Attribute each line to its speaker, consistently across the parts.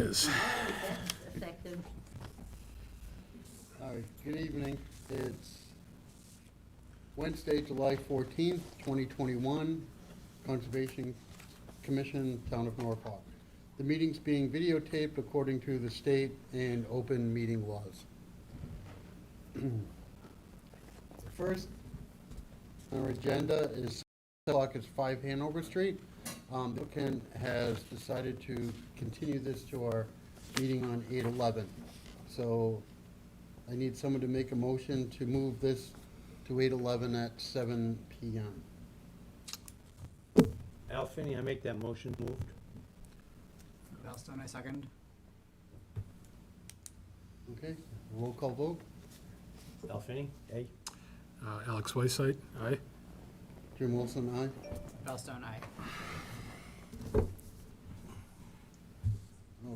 Speaker 1: is.
Speaker 2: That's effective.
Speaker 3: All right, good evening. It's Wednesday, July 14th, 2021, Conservation Commission, Town of Norfolk. The meeting's being videotaped according to the state and open meeting laws. First on our agenda is 7 o'clock is 5 Hanover Street. The applicant has decided to continue this to our meeting on 8/11. So I need someone to make a motion to move this to 8/11 at 7 p.m.
Speaker 4: Al Finney, I make that motion. Moved.
Speaker 5: Valentine, I second.
Speaker 3: Okay, roll call vote.
Speaker 4: Al Finney, aye.
Speaker 1: Alex Whiteside, aye.
Speaker 3: Jim Wilson, aye.
Speaker 5: Valentine, aye.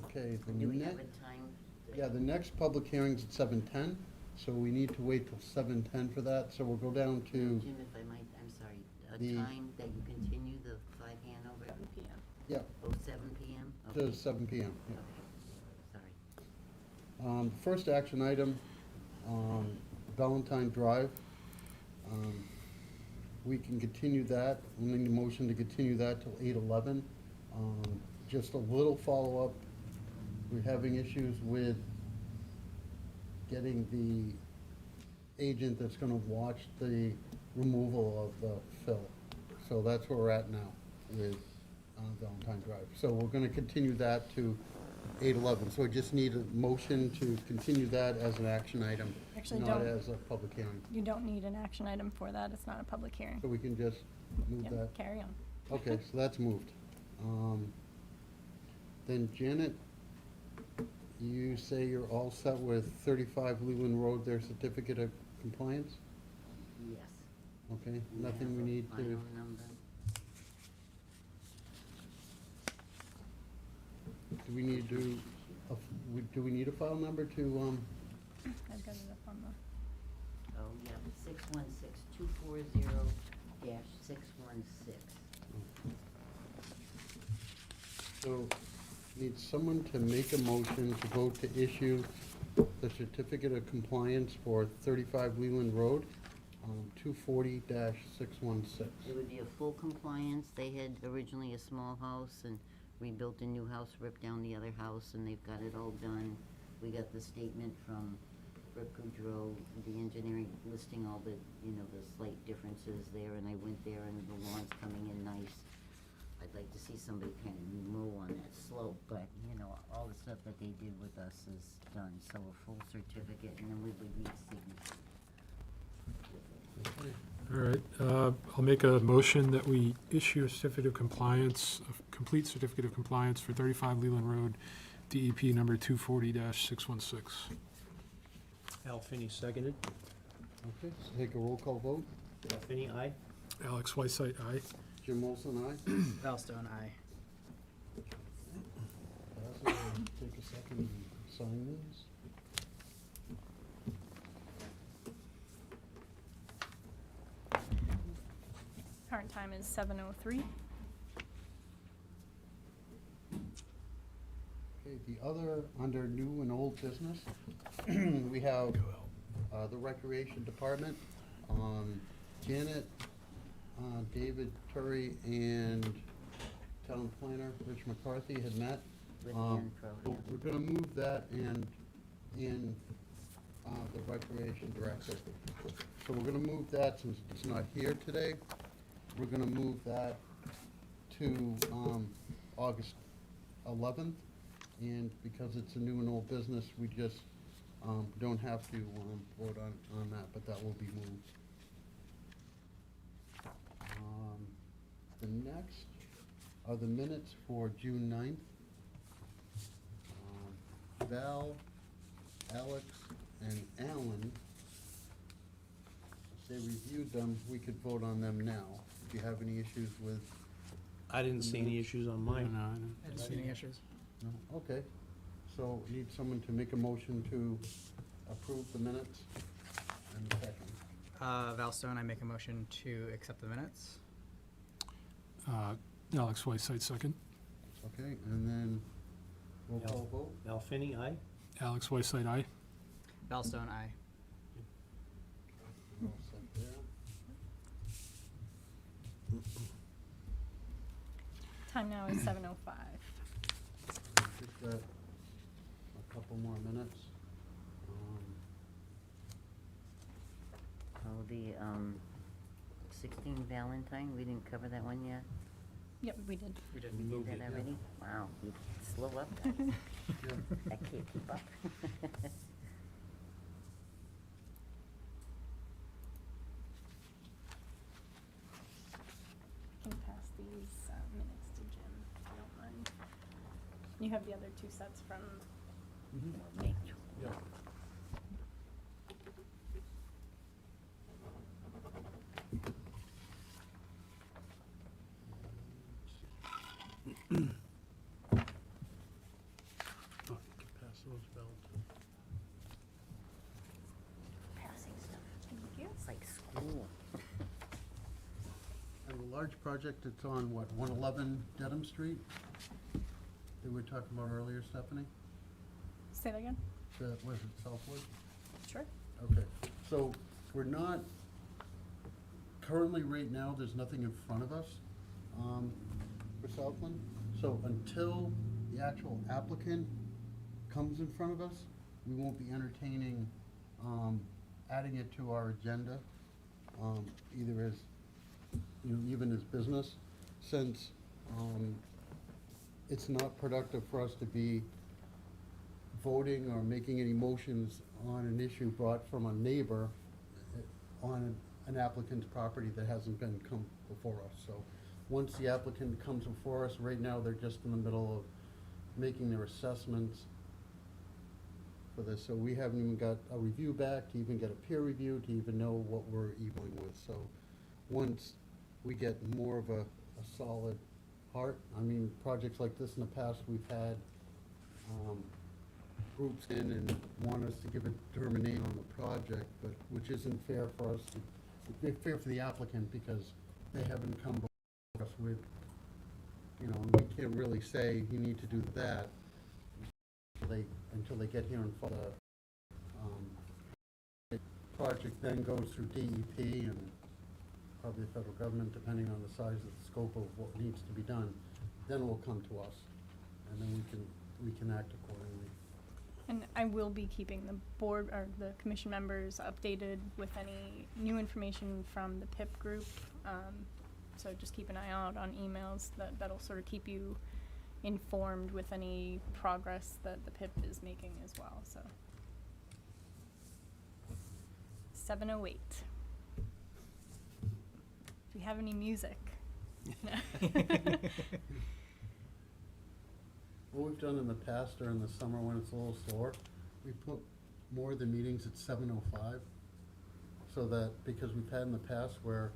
Speaker 3: Okay, the
Speaker 2: Do we have
Speaker 3: next,
Speaker 2: a time?
Speaker 3: yeah, the next public hearing's at 7:10, so we need to wait till 7:10 for that, so we'll go down to,
Speaker 2: Jim, if I might, I'm sorry, a
Speaker 3: The-
Speaker 2: time that you continue the 5 Hanover? 7 PM.
Speaker 3: yeah,
Speaker 2: Oh, 7 PM?
Speaker 3: to
Speaker 2: Okay.
Speaker 3: 7 p.m. yeah.
Speaker 2: Okay, sorry.
Speaker 3: First action item, Valentine Drive. We can continue that, we need a motion to continue that till 8/11. Just a little follow-up, we're having issues with getting the agent that's gonna watch the removal of the fill. So that's where we're at now with Valentine Drive. So we're gonna continue that to 8/11. So we just need a motion to continue that as an action item,
Speaker 6: Actually,
Speaker 3: not
Speaker 6: don't.
Speaker 3: as a public hearing.
Speaker 6: You don't need an action item for that, it's not a public hearing.
Speaker 3: So we can just move
Speaker 6: Yep,
Speaker 3: that.
Speaker 6: carry on.
Speaker 3: Okay, so that's moved. Then Janet, you say you're all set with 35 Leland Road, their certificate of compliance?
Speaker 2: Yes.
Speaker 3: Okay,
Speaker 2: We
Speaker 3: nothing
Speaker 2: have
Speaker 3: we
Speaker 2: a
Speaker 3: need to,
Speaker 2: final number.
Speaker 3: do we need to, do we need a file number to,
Speaker 6: I've got it up on the,
Speaker 2: Oh, yeah, 616-240-616.
Speaker 3: so need someone to make a motion to vote to issue the certificate of compliance for 35 Leland Road, 240-616.
Speaker 2: It would be a full compliance. They had originally a small house and rebuilt a new house, ripped down the other house, and they've got it all done. We got the statement from Rick Goudreau, the engineering, listing all the, the slight differences there, and I went there and the lawn's coming in nice. I'd like to see somebody kind of mow on that slope, but, all the stuff that they did with us is done. So a full certificate, and then we would need signatures.
Speaker 1: All right, I'll make a motion that we issue a certificate of compliance, a complete certificate of compliance for 35 Leland Road, DEP number 240-616.
Speaker 4: Al Finney, seconded.
Speaker 3: Okay, so take a roll call vote.
Speaker 4: Al Finney, aye.
Speaker 1: Alex Whiteside, aye.
Speaker 3: Jim Wilson, aye.
Speaker 5: Valentine, aye.
Speaker 3: Take a second and sign these.
Speaker 6: current time is 7:03.
Speaker 3: Okay, the other, under new and old business, we have the Recreation Department. Janet, David Turry, and Town Planner Rich McCarthy had met.
Speaker 2: With
Speaker 3: Um,
Speaker 2: Pro,
Speaker 3: So we're gonna move that in the Recreation Director. So we're gonna move that, since it's not here today, we're gonna move that to August 11th. And because it's a new and old business, we just don't have to vote on that, but that will be moved. The next are the minutes for June 9th. Val, Alex, and Alan, if they reviewed them, we could vote on them now. If you have any issues with,
Speaker 4: I didn't see any issues on mine.
Speaker 1: No,
Speaker 5: I didn't see any issues.
Speaker 3: no, okay. So we need someone to make a motion to approve the minutes. And second.
Speaker 5: Valentine, I make a motion to accept the minutes.
Speaker 1: Alex Whiteside, second.
Speaker 3: Okay, and then Roll call vote.
Speaker 4: Al Finney, aye.
Speaker 1: Alex Whiteside, aye.
Speaker 5: Valstone, aye.
Speaker 3: We're all set there.
Speaker 6: Time now is 7:05.
Speaker 3: Just got a couple more minutes.
Speaker 2: Oh, the, 16 Valentine, we didn't cover that one yet?
Speaker 6: Yep, we did.
Speaker 5: We did.
Speaker 2: We
Speaker 4: moved
Speaker 2: did
Speaker 4: it,
Speaker 2: that
Speaker 4: yeah.
Speaker 2: already? Wow, you slow up, guys.
Speaker 3: Yeah.
Speaker 2: I can't keep up.
Speaker 6: Can pass these minutes to Jim, if you don't mind. You have the other two sets from
Speaker 2: Me.
Speaker 3: Yeah.
Speaker 4: Oh, you can pass those, Valentine.
Speaker 2: Passing stuff.
Speaker 6: Thank you.
Speaker 2: It's like school.
Speaker 3: And the large project that's on, what, 111 Dedham Street? That we were talking about earlier, Stephanie?
Speaker 6: Say that again?
Speaker 3: Was it Southwood?
Speaker 6: Sure.
Speaker 3: Okay, so we're not, currently, right now, there's nothing in front of us for Southland. So until the actual applicant comes in front of us, we won't be entertaining adding it to our agenda, either as, even as business, since it's not productive for us to be voting or making any motions on an issue brought from a neighbor on an applicant's property that hasn't been come before us. So once the applicant comes before us, right now, they're just in the middle of making their assessments for this. So we haven't even got a review back to even get a peer review to even know what we're dealing with. So once we get more of a solid part, I mean, projects like this in the past, we've had groups in and want us to give a determination on the project, but which isn't fair for us, it's fair for the applicant because they haven't come before us with, and we can't really say you need to do that until they get here and follow. The project then goes through DEP and probably the federal government, depending on the size of the scope of what needs to be done. Then it will come to us, and then we can act accordingly.
Speaker 6: And I will be keeping the board, or the commission members updated with any new information from the PIP group. So just keep an eye out on emails, that'll sort of keep you informed with any progress that the PIP is making as well, so. 7:08. Do we have any music?
Speaker 3: What we've done in the past during the summer when it's a little slower, we put more of the meetings at 7:05. So that, because we've had in the past where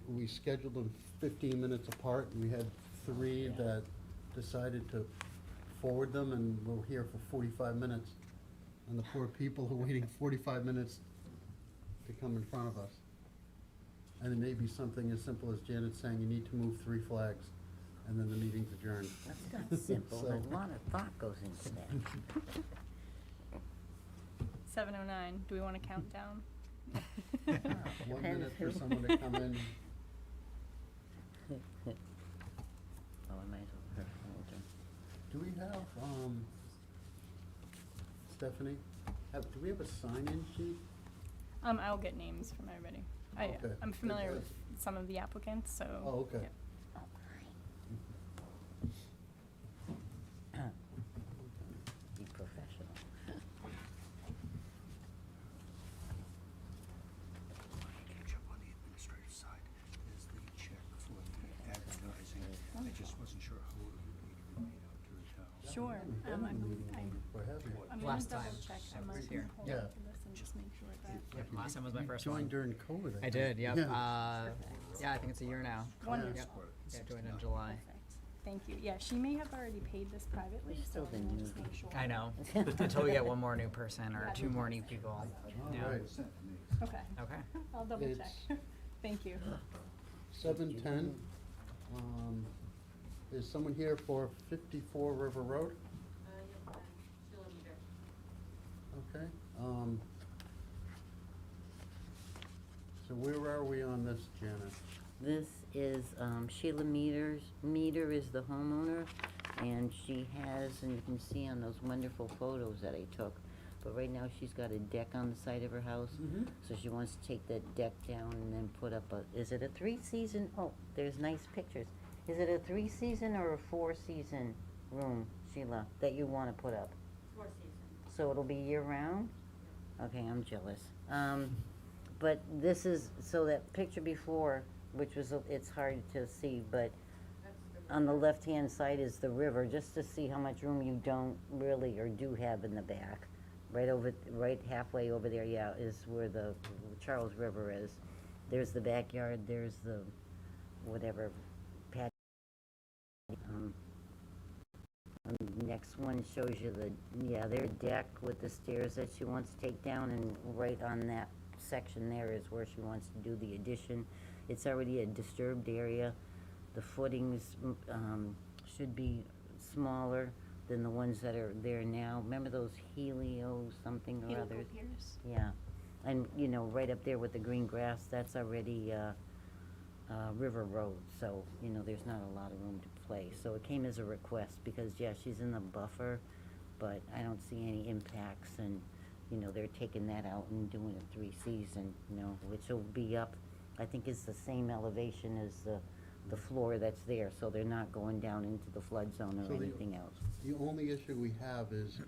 Speaker 3: we scheduled them 15 minutes apart, and we had three that decided to forward them, and we're here for 45 minutes. And the poor people are waiting 45 minutes to come in front of us. And it may be something as simple as Janet saying, you need to move 3 flags, and then the meeting's adjourned.
Speaker 2: That's not simple,
Speaker 3: So-
Speaker 2: a lot of thought goes into that.
Speaker 6: 7:09, do we want to count down?
Speaker 3: 1 minute for someone to come in.
Speaker 2: Oh, I might as well hold her.
Speaker 3: Do we have, Stephanie, do we have a sign-in sheet?
Speaker 6: I'll get names from everybody.
Speaker 3: Okay.
Speaker 6: I'm familiar
Speaker 3: Okay.
Speaker 6: with some of the applicants, so.
Speaker 3: Oh, okay.
Speaker 6: yeah.
Speaker 2: Oh, my. Be professional.
Speaker 7: Catch up on the administrative side is the check for the advertising. I just wasn't sure how it would need to be made out to the town.
Speaker 6: Sure. I'm gonna
Speaker 5: Last
Speaker 6: double
Speaker 5: time
Speaker 6: check. I
Speaker 5: I
Speaker 6: might
Speaker 5: was here.
Speaker 6: hold
Speaker 3: Yeah.
Speaker 6: on to this and just make sure that.
Speaker 5: Yep, last time was my
Speaker 3: You
Speaker 5: first
Speaker 3: joined
Speaker 5: one.
Speaker 3: during COVID,
Speaker 5: I did, yep.
Speaker 3: Yeah.
Speaker 5: Yeah, I think it's a year now.
Speaker 6: Wonderful.
Speaker 5: Yep. Yeah, I joined in July.
Speaker 6: Perfect. Thank you. Yeah, she may have already paid this privately,
Speaker 2: We're
Speaker 6: so
Speaker 2: still the
Speaker 6: I'm gonna just
Speaker 2: newbie.
Speaker 6: make sure.
Speaker 5: I know, until we get one more new person or 2 more new people.
Speaker 3: All
Speaker 5: Yeah.
Speaker 3: right,
Speaker 6: Okay,
Speaker 5: Okay.
Speaker 6: I'll double check.
Speaker 3: It's-
Speaker 6: Thank you.
Speaker 3: 7:10. Is someone here for 54 River Road? Okay, so where are we on this, Janet?
Speaker 2: This is Sheila Meter is the homeowner, and she has, and you can see on those wonderful photos that I took, but right now she's got a deck on the side of her house.
Speaker 3: Mm-hmm.
Speaker 2: So she wants to take that deck down and then put up a, is it a 3-season? Oh, there's nice pictures. Is it a 3-season or a 4-season room, Sheila, that you wanna put up?
Speaker 8: 4 seasons.
Speaker 2: So it'll be year-round? Okay, I'm jealous. But this is, so that picture before, which was, it's hard to see, but
Speaker 8: That's the
Speaker 2: on the left-hand side is the river, just to see how much room you don't really or do have in the back. Right halfway over there, yeah, is where the Charles River is. There's the backyard, there's the, whatever, patio. The next one shows you their deck with the stairs that she wants to take down, and right on that section there is where she wants to do the addition. It's already a disturbed area. The footings, should be smaller than the ones that are there now. Remember those Helio something or others?
Speaker 6: Piers.
Speaker 2: Yeah, and right up there with the green grass, that's already, River Road, so, there's not a lot of room to play. So it came as a request, because, yeah, she's in the buffer, but I don't see any impacts, and, they're taking that out and doing a 3-season, which will be up, I think it's the same elevation as the floor that's there, so they're not going down into the flood zone or
Speaker 3: So the-
Speaker 2: anything else.
Speaker 3: The only issue we have is,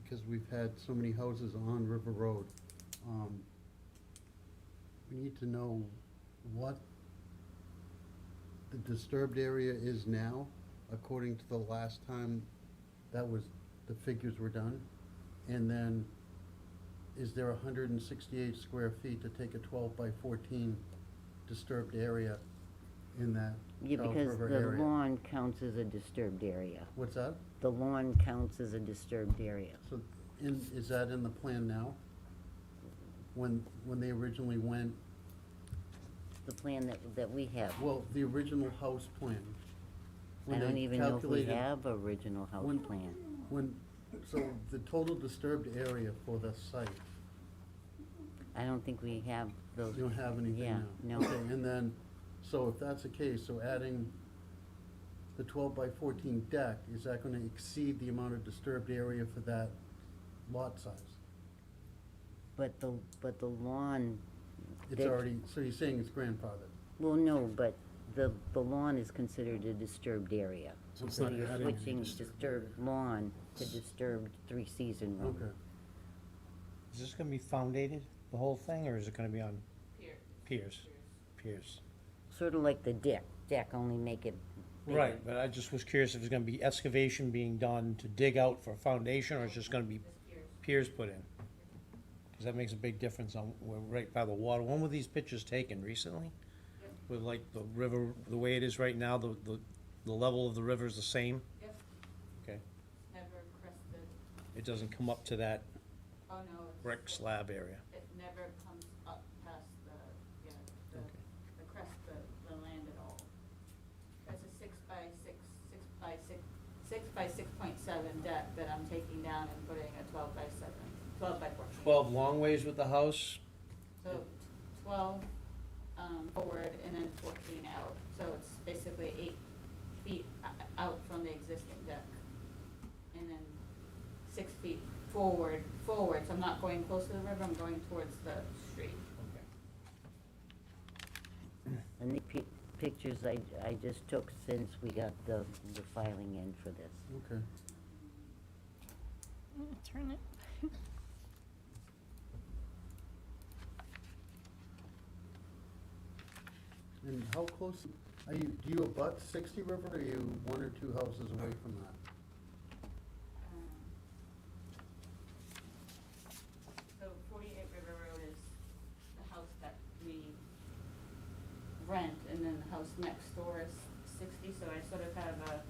Speaker 3: because we've had so many houses on River Road, we need to know what the disturbed area is now, according to the last time the figures were done. And then, is there 168 square feet to take a 12 by 14 disturbed area in that
Speaker 2: Yeah,
Speaker 3: Charles
Speaker 2: because
Speaker 3: River
Speaker 2: the
Speaker 3: area?
Speaker 2: lawn counts as a disturbed area.
Speaker 3: What's that?
Speaker 2: The lawn counts as a disturbed area.
Speaker 3: So, is that in the plan now? When they originally went,
Speaker 2: The plan that we have.
Speaker 3: well, the original house plan.
Speaker 2: I
Speaker 3: when
Speaker 2: don't
Speaker 3: they
Speaker 2: even know if we
Speaker 3: calculated-
Speaker 2: have original house
Speaker 3: when-
Speaker 2: plan.
Speaker 3: So the total disturbed area for the site,
Speaker 2: I don't think we have those.
Speaker 3: you don't have anything
Speaker 2: Yeah,
Speaker 3: now?
Speaker 2: no.
Speaker 3: Okay, and then, so if that's the case, so adding the 12 by 14 deck, is that gonna exceed the amount of disturbed area for that lot size?
Speaker 2: But the lawn,
Speaker 3: It's
Speaker 2: They-
Speaker 3: already, so you're saying it's grandfathered?
Speaker 2: well, no, but the lawn is considered a disturbed area.
Speaker 1: So it's
Speaker 2: So
Speaker 1: not
Speaker 2: you're
Speaker 1: adding any
Speaker 2: switching disturbed lawn to disturbed 3-season room.
Speaker 3: Okay.
Speaker 4: Is this gonna be foundated, the whole thing, or is it gonna be on
Speaker 8: pier.
Speaker 4: piers? Piers.
Speaker 2: Sort of like the deck, only make it bigger.
Speaker 4: Right, but I just was curious if there's gonna be excavation being done to dig out for a foundation, or it's just gonna be
Speaker 8: This piers.
Speaker 4: piers put in? Cause that makes a big difference on, we're right by the water. When were these pictures taken, recently?
Speaker 8: Yep.
Speaker 4: With like the river, the way it is right now, the level of the river is the same?
Speaker 8: Yep,
Speaker 4: Okay,
Speaker 8: never crested.
Speaker 4: it doesn't come up to that
Speaker 8: Oh, no, it's.
Speaker 4: brick slab area.
Speaker 8: It never comes up past the
Speaker 4: Okay.
Speaker 8: crest of the land at all. It's a 6 by 6.7 deck that I'm taking down and putting a 12 by 14.
Speaker 4: 12 long ways with the house?
Speaker 8: So 12 forward and then 14 out. So it's basically 8 feet out from the existing deck. And then 6 feet forward, so I'm not going close to the river, I'm going towards the street.
Speaker 4: Okay.
Speaker 2: And the pictures I just took since we got the filing in for this.
Speaker 3: Okay.
Speaker 6: Turn it.
Speaker 3: And how close, do you abut 60 River, or are you 1 or 2 houses away from that?
Speaker 8: So 48 River Road is the house that we rent, and then the house next door is 60, so I sort of have a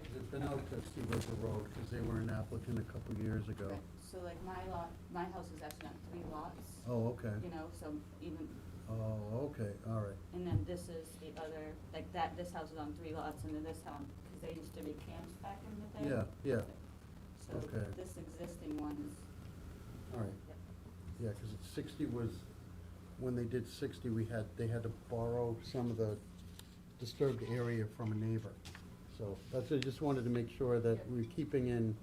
Speaker 3: Has it been out to 60 River Road, because they were an applicant a couple years ago?
Speaker 8: so like my house is actually on 3 lots,
Speaker 3: Oh, okay.
Speaker 8: so even
Speaker 3: Oh, okay, all right.
Speaker 8: And then this is the other, like that, this house is on 3 lots, and then this house, because they used to be camps back in the day.
Speaker 3: Yeah, yeah,
Speaker 8: So
Speaker 3: okay.
Speaker 8: this existing one's,
Speaker 3: all right. Yeah, because it's 60 was, when they did 60, they had to borrow some of the disturbed area from a neighbor. So that's, I just wanted to make sure that we're keeping in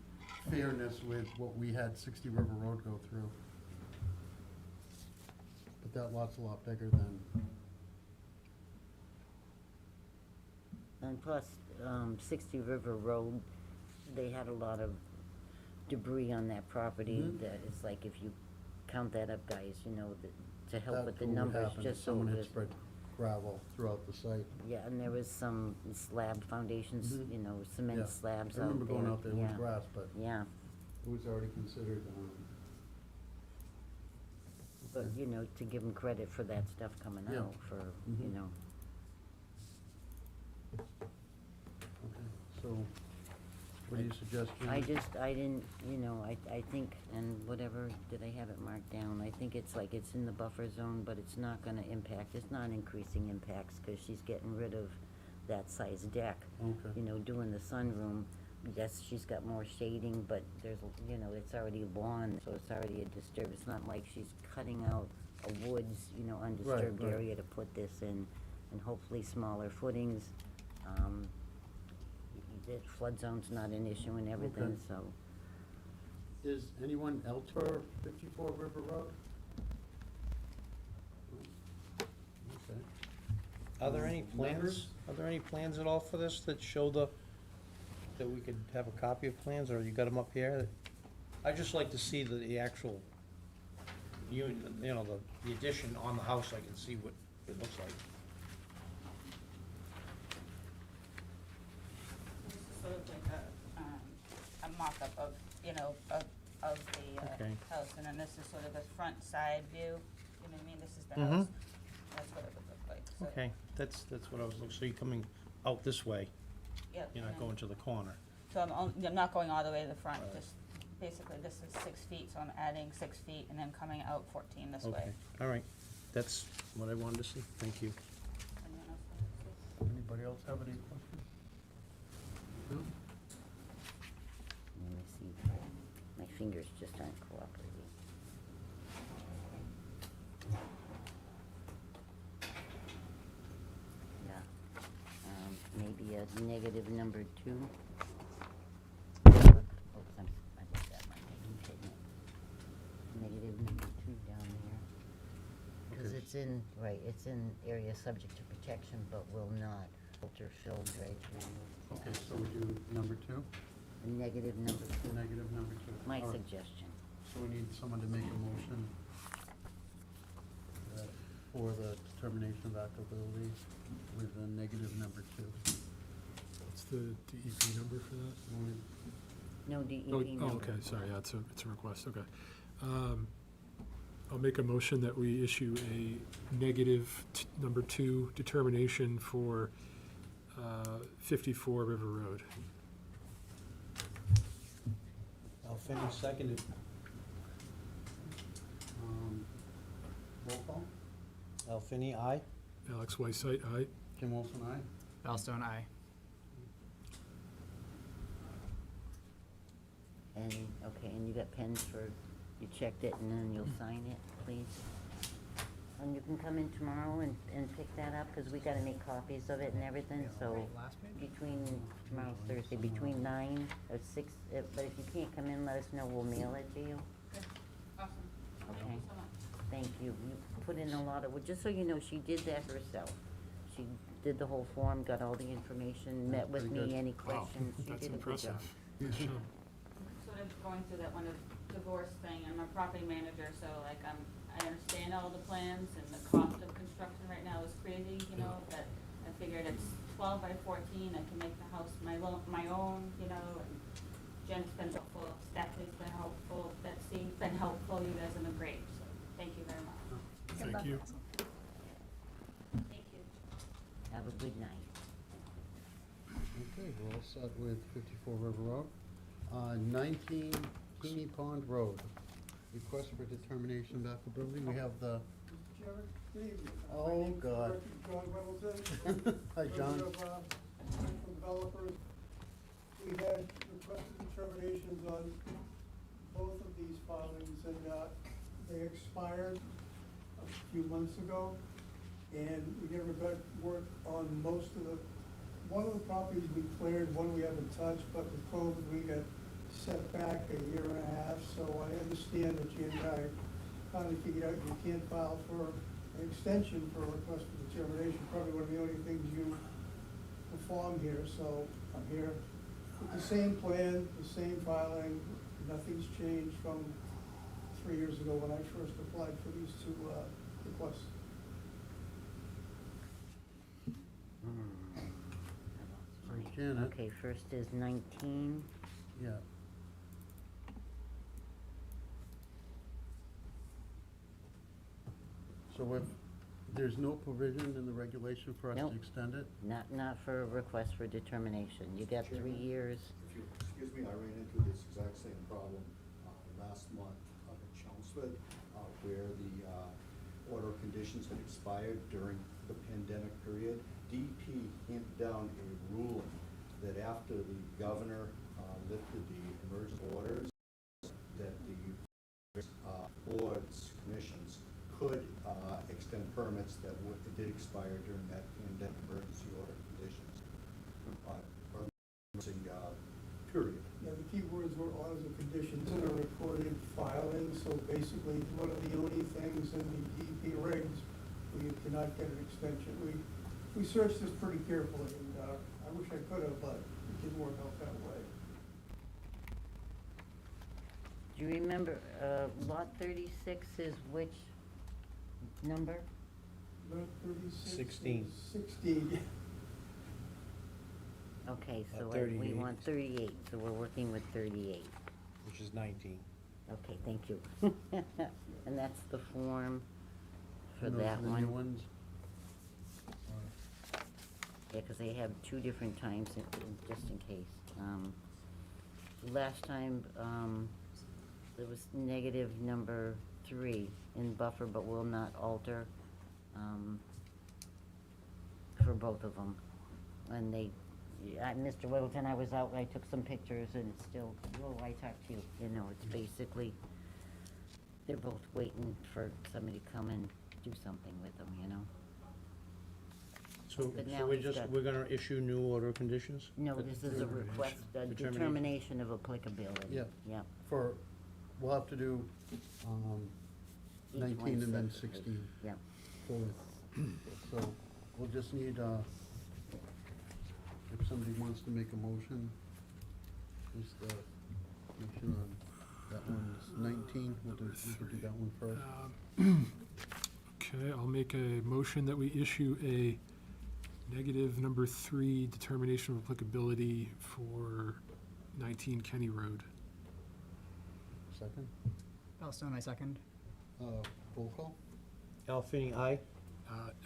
Speaker 3: fairness with what we had 60 River Road go through. But that lot's a lot bigger than,
Speaker 2: And plus, 60 River Road, they had a lot of debris on that property
Speaker 3: Mhm.
Speaker 2: that it's like, if you count that up, guys, you know, to help
Speaker 3: that's
Speaker 2: with the
Speaker 3: what would
Speaker 2: numbers,
Speaker 3: happen if
Speaker 2: just so
Speaker 3: someone
Speaker 2: it
Speaker 3: had
Speaker 2: was.
Speaker 3: spread gravel throughout the site.
Speaker 2: Yeah, and there was some slab foundations,
Speaker 3: Mhm.
Speaker 2: you know,
Speaker 3: Yeah.
Speaker 2: cement slabs
Speaker 3: I
Speaker 2: out there.
Speaker 3: remember going out there, it was
Speaker 2: Yeah.
Speaker 3: grass, but
Speaker 2: Yeah,
Speaker 3: it was already considered,
Speaker 2: but,
Speaker 3: okay.
Speaker 2: you know, to give them credit for that stuff coming
Speaker 3: Yeah.
Speaker 2: out, for, you
Speaker 3: Mhm.
Speaker 2: know.
Speaker 3: Okay, so what do you suggest, Jim?
Speaker 2: I didn't, you know, I think, and whatever, did I have it marked down? I think it's like, it's in the buffer zone, but it's not gonna impact, it's not increasing impacts, cause she's getting rid of that size deck.
Speaker 3: Okay.
Speaker 2: You know, doing the sunroom, yes, she's got more shading, but there's, you know, it's already lawn, so it's already a disturbed, it's not like she's cutting out a woods, you know, undisturbed
Speaker 3: right.
Speaker 2: area to put this in, and hopefully smaller footings. The flood zone's not an issue and everything,
Speaker 3: Okay.
Speaker 2: so.
Speaker 3: Is anyone else for 54 River Road? Okay.
Speaker 4: Are there any
Speaker 3: Members?
Speaker 4: plans, are there any plans at all for this that show that we could have a copy of plans, or you got them up here? I'd just like to see the actual, you know, the addition on the house, I can see what it looks like.
Speaker 8: this is sort of like a mock-up of, you know, of the
Speaker 4: Okay.
Speaker 8: house, and then this is sort of the front side view, you know what I mean? This is the
Speaker 4: Mhm.
Speaker 8: house, that's what it would look like, so.
Speaker 4: Okay, that's what I was looking, so you're coming out this way,
Speaker 8: Yep,
Speaker 4: you're not
Speaker 8: and-
Speaker 4: going to the corner.
Speaker 8: So I'm not going all the way to the front,
Speaker 4: Right.
Speaker 8: just basically this is 6 feet, so I'm adding 6 feet and then coming out 14 this way.
Speaker 4: Okay, all right, that's what I wanted to see, thank you.
Speaker 8: Anyone else have any?
Speaker 3: Anybody else have any questions? No?
Speaker 2: Let me see, my fingers just aren't cooperating. Yeah, maybe a negative number 2. Oops, I think that might make me take it. Negative number 2 down there. Because
Speaker 3: Okay.
Speaker 2: it's in, right, it's in area subject to protection, but will not filter, fill, dredge, remove.
Speaker 3: Okay, so we do number 2,
Speaker 2: Negative number 2,
Speaker 3: negative number 2.
Speaker 2: my
Speaker 3: All right.
Speaker 2: suggestion.
Speaker 3: So we need someone to make a motion for the determination of applicability with a negative number 2.
Speaker 1: What's the DEP number for that?
Speaker 2: No DEP
Speaker 1: Oh,
Speaker 2: number.
Speaker 1: oh, okay, sorry, yeah, it's a request, okay. I'll make a motion that we issue a negative number 2 determination for 54 River Road.
Speaker 4: Alfini seconded.
Speaker 3: Roll call?
Speaker 4: Alfini, aye?
Speaker 1: Alex Wysite, aye.
Speaker 3: Kim Wilson, aye?
Speaker 5: Valstone, aye.
Speaker 2: And, okay, and you got pens for, you checked it and then you'll sign it, please? And you can come in tomorrow and pick that up, because we gotta make copies of it and everything, so
Speaker 5: Last page?
Speaker 2: tomorrow's Thursday, between 9 or 6, but if you can't come in, let us know, we'll mail it to you.
Speaker 8: Awesome. Thank
Speaker 2: Okay.
Speaker 8: you so much.
Speaker 2: Thank you. You put in a lot of, well, just so you know, she did that herself. She did the whole form, got all the information, met with
Speaker 3: pretty good.
Speaker 2: me, any
Speaker 1: Wow,
Speaker 2: questions, she
Speaker 1: that's
Speaker 2: did a good job.
Speaker 1: impressive. Good job.
Speaker 8: Sort of going through that one of divorce thing, I'm a property manager, so like I understand all the plans, and the cost of construction right now is crazy, you know, but I figured it's 12 by 14, I can make the house my own, you know, and Jen's been helpful, Stephanie's been helpful, Betsy's been helpful, you guys have been great, so thank you very much.
Speaker 1: Thank you.
Speaker 8: Thank you.
Speaker 2: Have a good night.
Speaker 3: Okay, we're all set with 54 River Road. 19 Keeney Pond Road. Request for determination of applicability. We have the
Speaker 9: Good evening.
Speaker 3: Oh,
Speaker 9: My name's
Speaker 3: God.
Speaker 9: John Reynolds.
Speaker 3: Hi, John.
Speaker 9: From developers. We had requested determinations on both of these filings, and they expired a few months ago. And we never got work on most of one of the properties we cleared, one we haven't touched, but with COVID, we got set back a year and a half. So I understand that you and I finally figured out you can't file for an extension for a request for determination, probably one of the only things you perform here. So I'm here with the same plan, the same filing. Nothing's changed from 3 years ago when I first applied for these two requests.
Speaker 3: Janet.
Speaker 2: Okay, first is 19.
Speaker 3: Yeah. So if there's no provision in the regulation for us to
Speaker 2: Nope.
Speaker 3: extend it?
Speaker 2: Not for a request for determination. You got 3
Speaker 10: Chairman?
Speaker 2: years.
Speaker 10: If you excuse me, I ran into this exact same problem last month up in Chelmsford, where the order of conditions had expired during the pandemic period. DEP handed down a ruling that after the governor lifted the emergency orders, that the boards, commissions could extend permits that did expire during that pandemic emergency order conditions. Or emergency period.
Speaker 9: Yeah, the key words were orders of conditions in a recorded filing, so basically, one of the only things in the DEP regs where you cannot get an extension. We searched this pretty carefully, and I wish I could have, but it didn't work out that way.
Speaker 2: Do you remember, lot 36 is which number?
Speaker 9: Lot 36.
Speaker 4: 16.
Speaker 9: 16.
Speaker 2: Okay, so
Speaker 4: Lot
Speaker 2: we
Speaker 4: 38.
Speaker 2: want 38, so we're working with 38.
Speaker 4: Which is 19.
Speaker 2: Okay, thank you. And that's the form for
Speaker 3: And those
Speaker 2: that
Speaker 3: are the new
Speaker 2: one.
Speaker 3: ones?
Speaker 2: Yeah, because they have 2 different times, just in case. Last time, there was negative number 3 in buffer, but will not alter, for both of them. And they, Mr. Whittleton, I was out, I took some pictures, and it's still, well, I talked to you, you know, it's basically, they're both waiting for somebody to come and do something with them, you know?
Speaker 4: So,
Speaker 2: But
Speaker 4: so
Speaker 2: now
Speaker 4: we're
Speaker 2: he's
Speaker 4: just,
Speaker 2: got-
Speaker 4: we're gonna issue new order of conditions?
Speaker 2: No, this is a request, a
Speaker 4: Determination.
Speaker 2: determination of applicability.
Speaker 3: Yeah.
Speaker 2: Yeah.
Speaker 3: For, we'll have to do
Speaker 2: Each
Speaker 3: 19
Speaker 2: one
Speaker 3: and then
Speaker 2: separately.
Speaker 3: 16.
Speaker 2: Yeah.
Speaker 3: Both. So we'll just need, if somebody wants to make a motion, just motion on that one's 19, we can do that one first.
Speaker 1: Okay, I'll make a motion that we issue a negative number 3 determination of applicability for 19 Kenny Road.
Speaker 3: Second,
Speaker 5: Bellstone, I second.
Speaker 3: roll call,
Speaker 4: Al Finney, aye?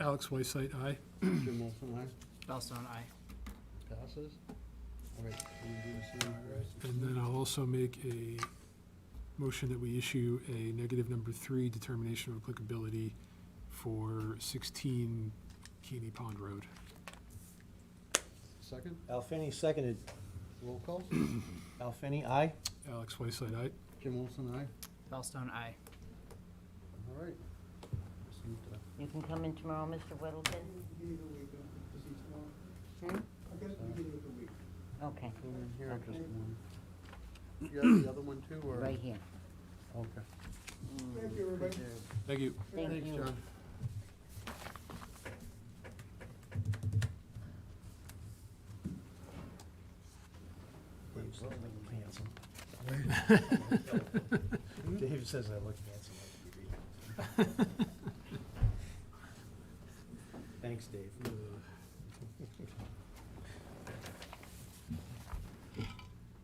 Speaker 1: Alex Whiteside, aye.
Speaker 3: Jim Wilson, aye,
Speaker 5: Bellstone, aye.
Speaker 3: passes. All right, so we do the same for
Speaker 1: And then I'll also make a motion that we issue a negative number 3 determination of applicability for 16 Keeney Pond Road.
Speaker 3: Second,
Speaker 4: Al Finney seconded.
Speaker 3: roll call,
Speaker 4: Al Finney, aye?
Speaker 1: Alex Whiteside, aye.
Speaker 3: Jim Wilson, aye.
Speaker 5: Bellstone, aye.
Speaker 3: All right. Just need to-
Speaker 2: You can come in tomorrow, Mr. Whittleton?
Speaker 9: Beginning of the week, I'm busy tomorrow.
Speaker 2: Hmm?
Speaker 9: I guess beginning of the week.
Speaker 2: Okay,
Speaker 3: Go in here,
Speaker 2: Okay.
Speaker 3: just one. You have the other one too, or?
Speaker 2: right here.
Speaker 3: Okay.
Speaker 9: Thank you, everybody.
Speaker 1: Thank you.
Speaker 2: Thank
Speaker 3: Thanks,
Speaker 2: you.
Speaker 3: John.
Speaker 4: Dave's looking handsome. Dave says I look handsome on TV. Thanks, Dave.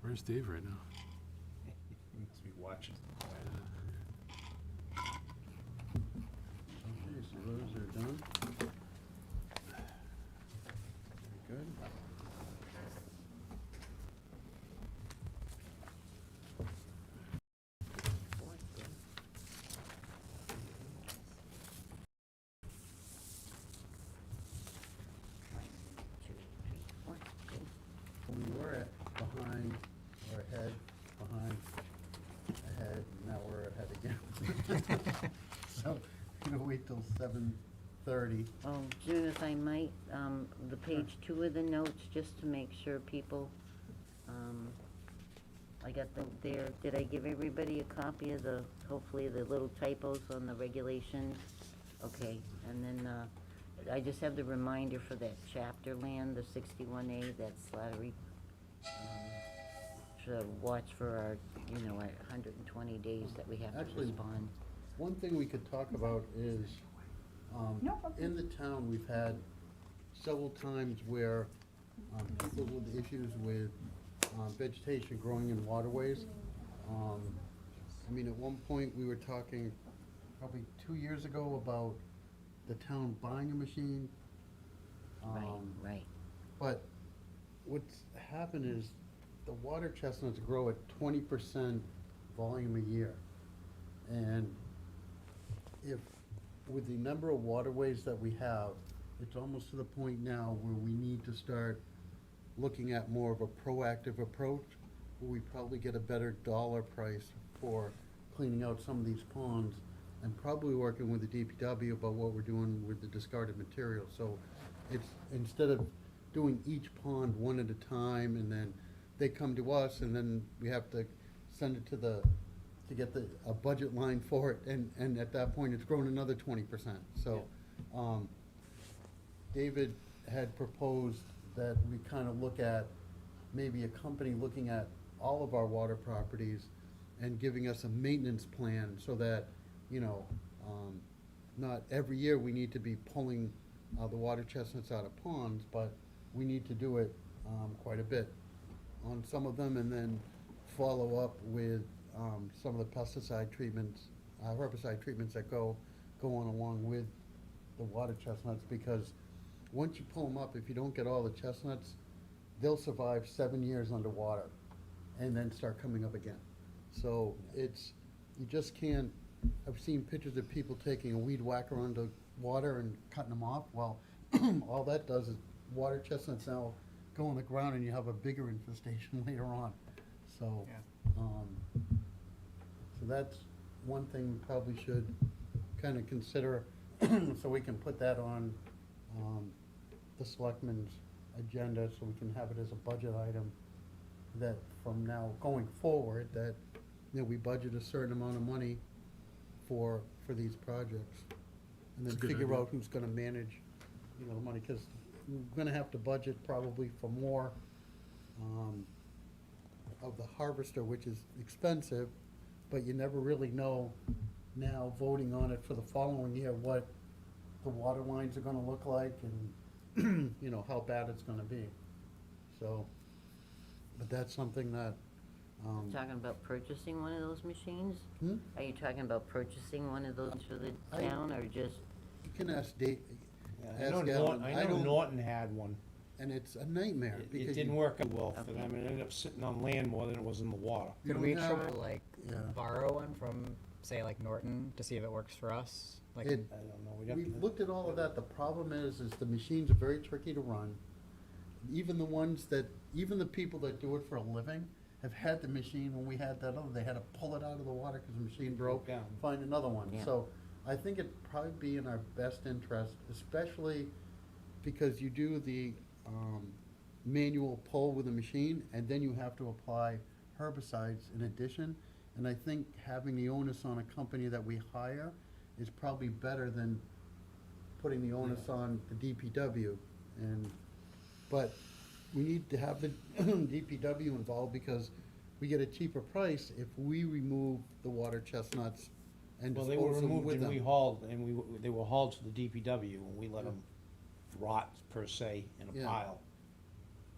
Speaker 1: Where's Dave right now?
Speaker 4: He must be watching.
Speaker 3: Okay, so those are done. Very good. We're ahead, behind, ahead, now we're ahead again. So, I'm gonna wait till 7:30.
Speaker 2: Oh, June, if I might, the page 2 of the notes, just to make sure people, I got them there. Did I give everybody a copy of hopefully the little typos on the regulations? Okay, and then, I just have the reminder for that chapter land, the 61A, that Slattery, to watch for our, our 120 days that we have to
Speaker 3: Actually,
Speaker 2: respond.
Speaker 3: One thing we could talk about is,
Speaker 6: No problem.
Speaker 3: in the town, we've had several times where people with issues with vegetation growing in waterways. I mean, at one point, we were talking probably 2 years ago about the town buying a machine.
Speaker 2: Right.
Speaker 3: But what's happened is the water chestnuts grow at 20% volume a year. And if, with the number of waterways that we have, it's almost to the point now where we need to start looking at more of a proactive approach, where we probably get a better dollar price for cleaning out some of these ponds, and probably working with the DPW about what we're doing with the discarded material. So it's, instead of doing each pond one at a time, and then they come to us, and then we have to send it to get a budget line for it, and at that point, it's grown another 20%. So, David had proposed that we kind of look at maybe a company looking at all of our water properties and giving us a maintenance plan so that, not every year we need to be pulling the water chestnuts out of ponds, but we need to do it quite a bit on some of them, and then follow up with some of the pesticide treatments, herbicide treatments that go on along with the water chestnuts, because once you pull them up, if you don't get all the chestnuts, they'll survive 7 years underwater and then start coming up again. So it's, you just can't, I've seen pictures of people taking a weed whacker under water and cutting them off. Well, all that does is water chestnuts now go on the ground and you have a bigger infestation later on. So,
Speaker 5: Yeah.
Speaker 3: So that's one thing we probably should kind of consider, so we can put that on the selectmen's agenda, so we can have it as a budget item, that from now going forward, that, we budget a certain amount of money for these projects. And then
Speaker 1: That's a good
Speaker 3: figure
Speaker 1: idea.
Speaker 3: out who's gonna manage, the money, because we're gonna have to budget probably for more of the harvester, which is expensive, but you never really know now, voting on it for the following year, what the water lines are gonna look like, and, how bad it's gonna be. So, but that's something that,
Speaker 2: Talking about purchasing one of those machines?
Speaker 3: hmm?
Speaker 2: Are you talking about purchasing one of those for the
Speaker 3: I-
Speaker 2: town, or just,
Speaker 3: You can ask Dave,
Speaker 4: I know
Speaker 3: ask Alan.
Speaker 4: I know
Speaker 3: don't-
Speaker 4: Norton had one.
Speaker 3: And it's a nightmare,
Speaker 4: It
Speaker 3: because
Speaker 4: didn't
Speaker 3: you,
Speaker 4: work out well for
Speaker 2: Okay.
Speaker 4: them. It ended up sitting on land more than it was in the water.
Speaker 3: you
Speaker 5: Could
Speaker 3: don't
Speaker 5: we
Speaker 3: have-
Speaker 5: try to
Speaker 3: Yeah.
Speaker 5: borrow one from, say, like Norton to see if it works for us? Like,
Speaker 3: It-
Speaker 4: I don't know. We'd have
Speaker 3: We've
Speaker 4: to-
Speaker 3: looked at all of that. The problem is the machines are very tricky to run. Even the ones that, even the people that do it for a living have had the machine. When we had that other, they had to pull it out of the water because the machine broke,
Speaker 4: down.
Speaker 3: find another one.
Speaker 2: Yeah.
Speaker 3: So I think it'd probably be in our best interest, especially because you do the manual pull with the machine, and then you have to apply herbicides in addition. And I think having the onus on a company that we hire is probably better than putting the onus on the DPW. But we need to have the DPW involved, because we get a cheaper price if we remove the water chestnuts and
Speaker 4: Well, they were
Speaker 3: dispose them
Speaker 4: removed
Speaker 3: with
Speaker 4: and
Speaker 3: them.
Speaker 4: we hauled, and they were hauled to the DPW, and we let them rot, per se, in a
Speaker 3: Yeah.
Speaker 4: pile.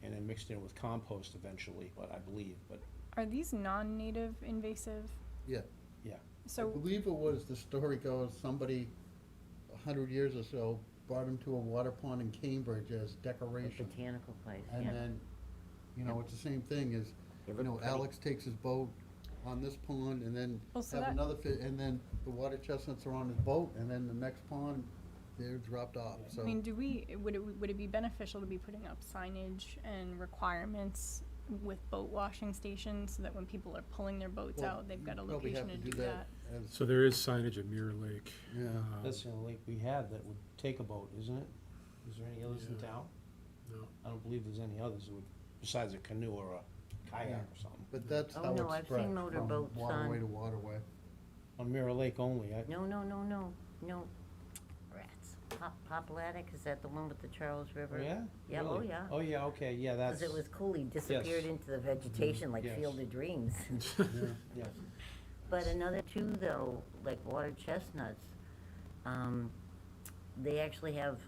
Speaker 4: And then mixed in with compost eventually, but I believe, but,
Speaker 6: Are these non-native invasive?
Speaker 3: Yeah.
Speaker 4: yeah.
Speaker 3: I
Speaker 6: So,
Speaker 3: believe it was, the story goes, somebody 100 years or so brought him to a water pond in Cambridge as
Speaker 2: a
Speaker 3: decoration.
Speaker 2: botanical place,
Speaker 3: And
Speaker 2: yeah.
Speaker 3: then, it's the same thing as,
Speaker 2: They look pretty.
Speaker 3: Alex takes his boat on this pond, and then
Speaker 6: Well, so
Speaker 3: have
Speaker 6: that-
Speaker 3: another and then the water chestnuts are on his boat, and then the next pond, they're dropped off, so.
Speaker 6: I mean, would it be beneficial to be putting up signage and requirements with boat washing stations, so that when people are pulling their boats
Speaker 3: Well,
Speaker 6: out, they've got a
Speaker 3: you probably
Speaker 6: location
Speaker 3: have
Speaker 6: to do that.
Speaker 3: as-
Speaker 1: So there is signage at Mirror Lake.
Speaker 3: Yeah.
Speaker 4: That's the only lake we have that would take a boat, isn't it? Is there any others in
Speaker 1: Yeah.
Speaker 4: town?
Speaker 1: No.
Speaker 4: I don't believe there's any others that would, besides a canoe or a kayak or something.
Speaker 3: But that's
Speaker 2: Oh,
Speaker 3: how
Speaker 2: no,
Speaker 3: it's
Speaker 2: I've seen
Speaker 3: spread from
Speaker 2: motorboats
Speaker 3: waterway
Speaker 2: on-
Speaker 3: to waterway.
Speaker 4: On Mirror Lake only,
Speaker 2: No, rats. Poplatic, is that the one with the Charles
Speaker 4: Oh,
Speaker 2: River?
Speaker 4: yeah?
Speaker 2: Yeah, oh,
Speaker 4: Really?
Speaker 2: yeah.
Speaker 4: Oh, yeah, okay, yeah, that's.
Speaker 2: Because it was cool, he disappeared
Speaker 4: Yes.
Speaker 2: into the vegetation like
Speaker 4: Yes.
Speaker 2: Field of Dreams.
Speaker 4: Yes.
Speaker 2: But another two though, like water chestnuts, they actually have,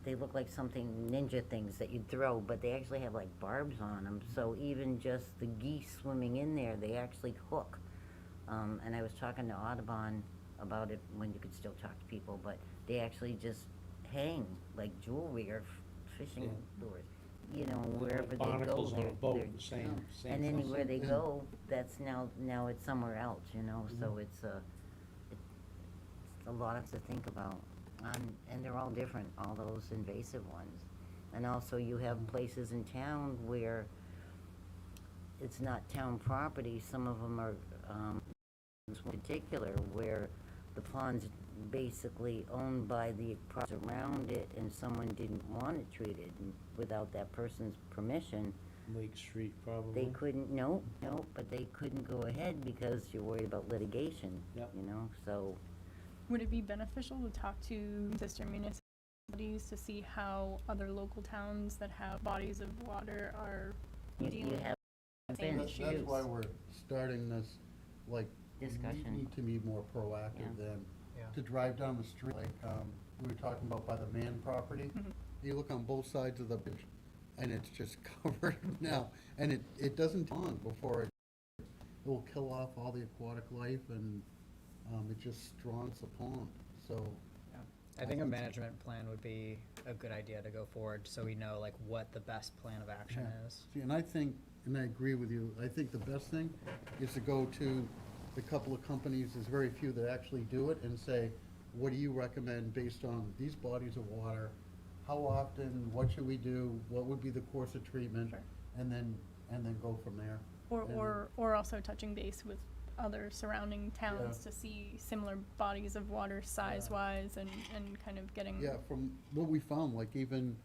Speaker 2: they look like something ninja things that you'd throw, but they actually have like barbs on them. So even just the geese swimming in there, they actually hook. And I was talking to Audubon about it when you could still talk to people, but they actually just hang like jewelry or fishing lures. You know, wherever they go,
Speaker 4: Barnacles on a boat,
Speaker 2: they're-
Speaker 4: same
Speaker 2: and
Speaker 4: thing.
Speaker 2: anywhere they
Speaker 3: Yeah.
Speaker 2: go, that's now it's somewhere else, you know, so it's a lot to think about. And they're all different, all those invasive ones. And also you have places in town where it's not town property, some of them are, in particular, where the pond's basically owned by the property around it and someone didn't want it treated and without that person's permission.
Speaker 4: Lake Street, probably.
Speaker 2: They couldn't, no, but they couldn't go ahead because you're worried about litigation,
Speaker 4: Yep.
Speaker 2: you know, so.
Speaker 6: Would it be beneficial to talk to sister municipalities to see how other local towns that have bodies of water are
Speaker 2: You
Speaker 6: dealing
Speaker 2: have
Speaker 6: with the same
Speaker 2: been
Speaker 3: That's
Speaker 6: issues?
Speaker 3: why we're starting this, like, we
Speaker 2: Discussion.
Speaker 3: need to be more proactive
Speaker 2: Yeah.
Speaker 3: than
Speaker 5: Yeah.
Speaker 3: to drive down the street, like, we were talking about by the man property.
Speaker 6: Mhm.
Speaker 3: You look on both sides of the bridge, and it's just covered now, and it doesn't on before it will kill off all the aquatic life, and, it just strons the pond, so.
Speaker 5: I think a management plan would be a good idea to go forward, so we know like what the best plan of action
Speaker 3: Yeah.
Speaker 5: is.
Speaker 3: See, and I think, and I agree with you, I think the best thing is to go to the couple of companies, there's very few that actually do it, and say, what do you recommend based on these bodies of water? How often, what should we do, what would be the course of treatment?
Speaker 6: Sure.
Speaker 3: And then go from there.
Speaker 6: Or also touching base with other surrounding towns to see similar bodies of water size-wise and kind of getting.
Speaker 3: Yeah, from what we found, like even,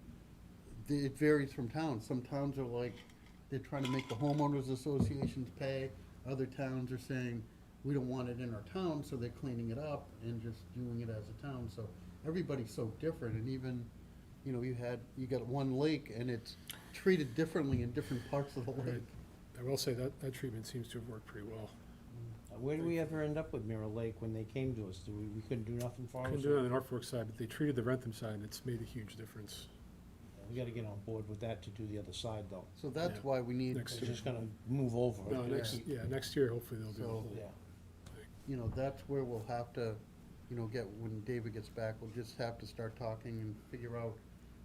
Speaker 3: it varies from town. Some towns are like, they're trying to make the homeowners associations pay. Other towns are saying, we don't want it in our town, so they're cleaning it up and just doing it as a town. So everybody's so different, and even, you know, you got one lake and it's treated differently in different parts of the
Speaker 1: Right.
Speaker 3: lake.
Speaker 1: I will say that treatment seems to have worked pretty well.
Speaker 4: Where did we ever end up with Mirror Lake when they came to us? We couldn't do nothing for them?
Speaker 1: Couldn't do it on the Norfolk side, but they treated the Rentham side, and it's made a huge difference.
Speaker 4: We gotta get on board with that to do the other side, though.
Speaker 3: So that's
Speaker 1: Yeah.
Speaker 3: why we need,
Speaker 1: Next
Speaker 4: It's just gonna move over.
Speaker 1: No,
Speaker 4: It's-
Speaker 1: next year, hopefully they'll do
Speaker 3: So-
Speaker 1: it.
Speaker 4: Yeah.
Speaker 3: you know, that's where we'll have to, you know, when David gets back, we'll just have to start talking and figure out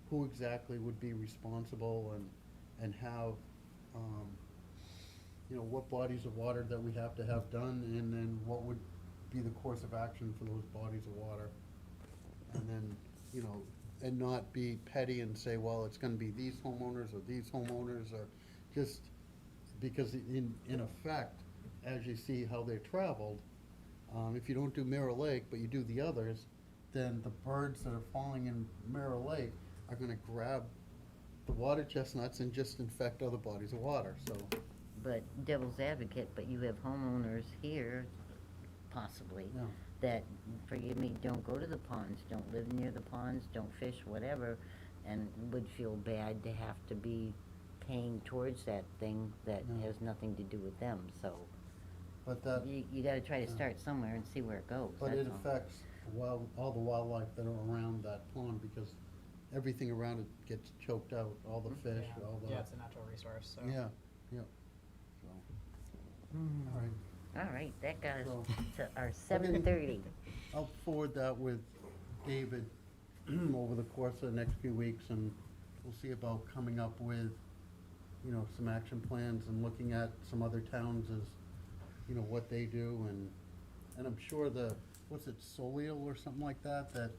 Speaker 3: who exactly would be responsible and have, you know, what bodies of water that we have to have done, and then what would be the course of action for those bodies of water. And then, you know, and not be petty and say, well, it's gonna be these homeowners or these homeowners, or just, because in effect, as you see how they're traveled, if you don't do Mirror Lake, but you do the others, then the birds that are falling in Mirror Lake are gonna grab the water chestnuts and just infect other bodies of water, so.
Speaker 2: But devil's advocate, but you have homeowners here, possibly,
Speaker 3: Yeah.
Speaker 2: that, forgive me, don't go to the ponds, don't live near the ponds, don't fish, whatever, and would feel bad to have to be paying towards that thing that
Speaker 3: Yeah.
Speaker 2: has nothing to do with them, so
Speaker 3: But that,
Speaker 2: you gotta try to
Speaker 3: yeah.
Speaker 2: start somewhere and see where it goes,
Speaker 3: but it
Speaker 2: that's all.
Speaker 3: affects all the wildlife that are around that pond, because everything around it gets choked out, all the fish,
Speaker 5: Yeah.
Speaker 3: all the.
Speaker 5: Yeah, it's a natural resource, so.
Speaker 3: Yeah, yeah, so, all right.
Speaker 2: All right, that got us
Speaker 3: So-
Speaker 2: to our 7:30.
Speaker 3: I'll forward that with David over the course of the next few weeks, and we'll see about coming up with, you know, some action plans and looking at some other towns as, you know, what they do, and I'm sure what's it, Solio or something like that has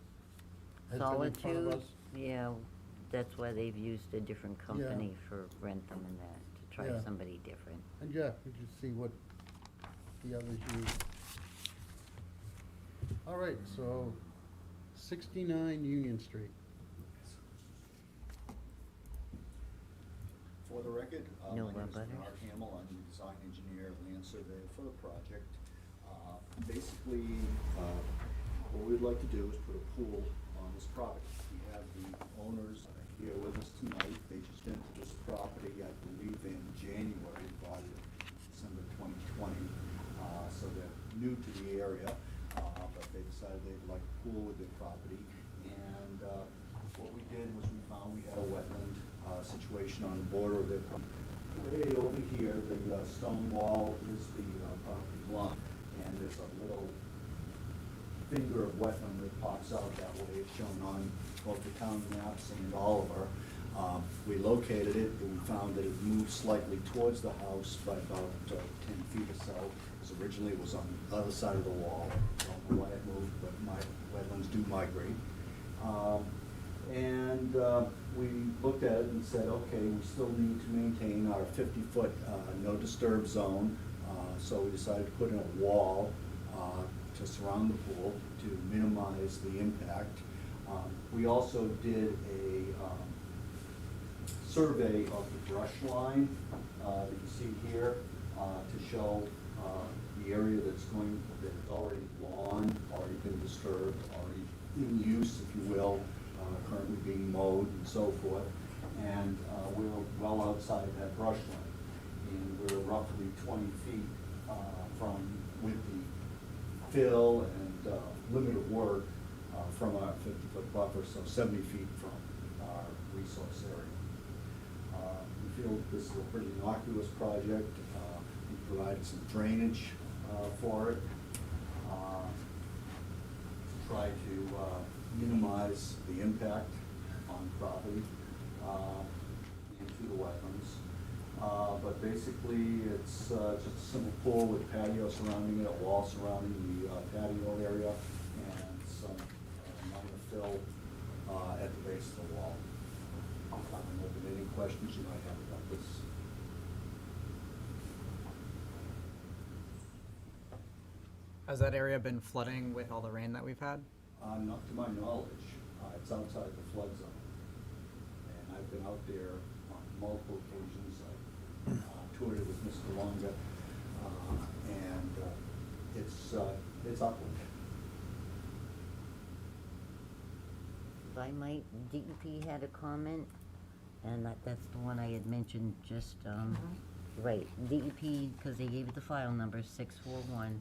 Speaker 3: been in front of
Speaker 2: Solitude,
Speaker 3: us.
Speaker 2: yeah, that's why they've used a different company for Rentham and that, to try
Speaker 3: Yeah.
Speaker 2: somebody different.
Speaker 3: And Jeff, you can see what the others use. All right, so 69 Union Street.
Speaker 10: For the record, my
Speaker 2: No
Speaker 10: name is
Speaker 2: love letters?
Speaker 10: Bernard Hamel, I'm the design engineer, land surveyor for the project. Basically, what we'd like to do is put a pool on this property. We have the owners here with us tonight, they just entered this property, I believe in January, bought it December 2020. So they're new to the area, but they decided they'd like a pool with their property. And what we did was we found we had a wetland situation on the border of their property. Way over here, the stone wall is the property line, and there's a little finger of wetland that pops out that way. It's shown on both the town maps and Oliver. We located it, and we found that it moved slightly towards the house by about 10 feet or so. Because originally it was on the other side of the wall. Don't know why it moved, but my wetlands do migrate. We looked at it and said, okay, we still need to maintain our 50-foot no disturb zone. So we decided to put in a wall to surround the pool to minimize the impact. We also did a survey of the brush line that you see here to show the area that's already lawn, already been disturbed, already in use, if you will, currently being mowed and so forth. And we're well outside that brush line. And we're roughly 20 feet with the fill and limit of work from our 50-foot buffer, so 70 feet from our resource area. We feel this is a pretty innocuous project. We provided some drainage for it to try to minimize the impact on property and to the wetlands. But basically, it's just a simple pool with patio surrounding it, a wall surrounding the patio area, and some minor fill at the base of the wall. I'm open to any questions you might have about this.
Speaker 5: Has that area been flooding with all the rain that we've had?
Speaker 10: Not to my knowledge. It's outside the flood zone. And I've been out there on multiple occasions. I toured it with Mr. Longa, and it's upland.
Speaker 2: If I might, DEP had a comment, and that's the one I had mentioned just, right, DEP, because they gave it the file number, 641.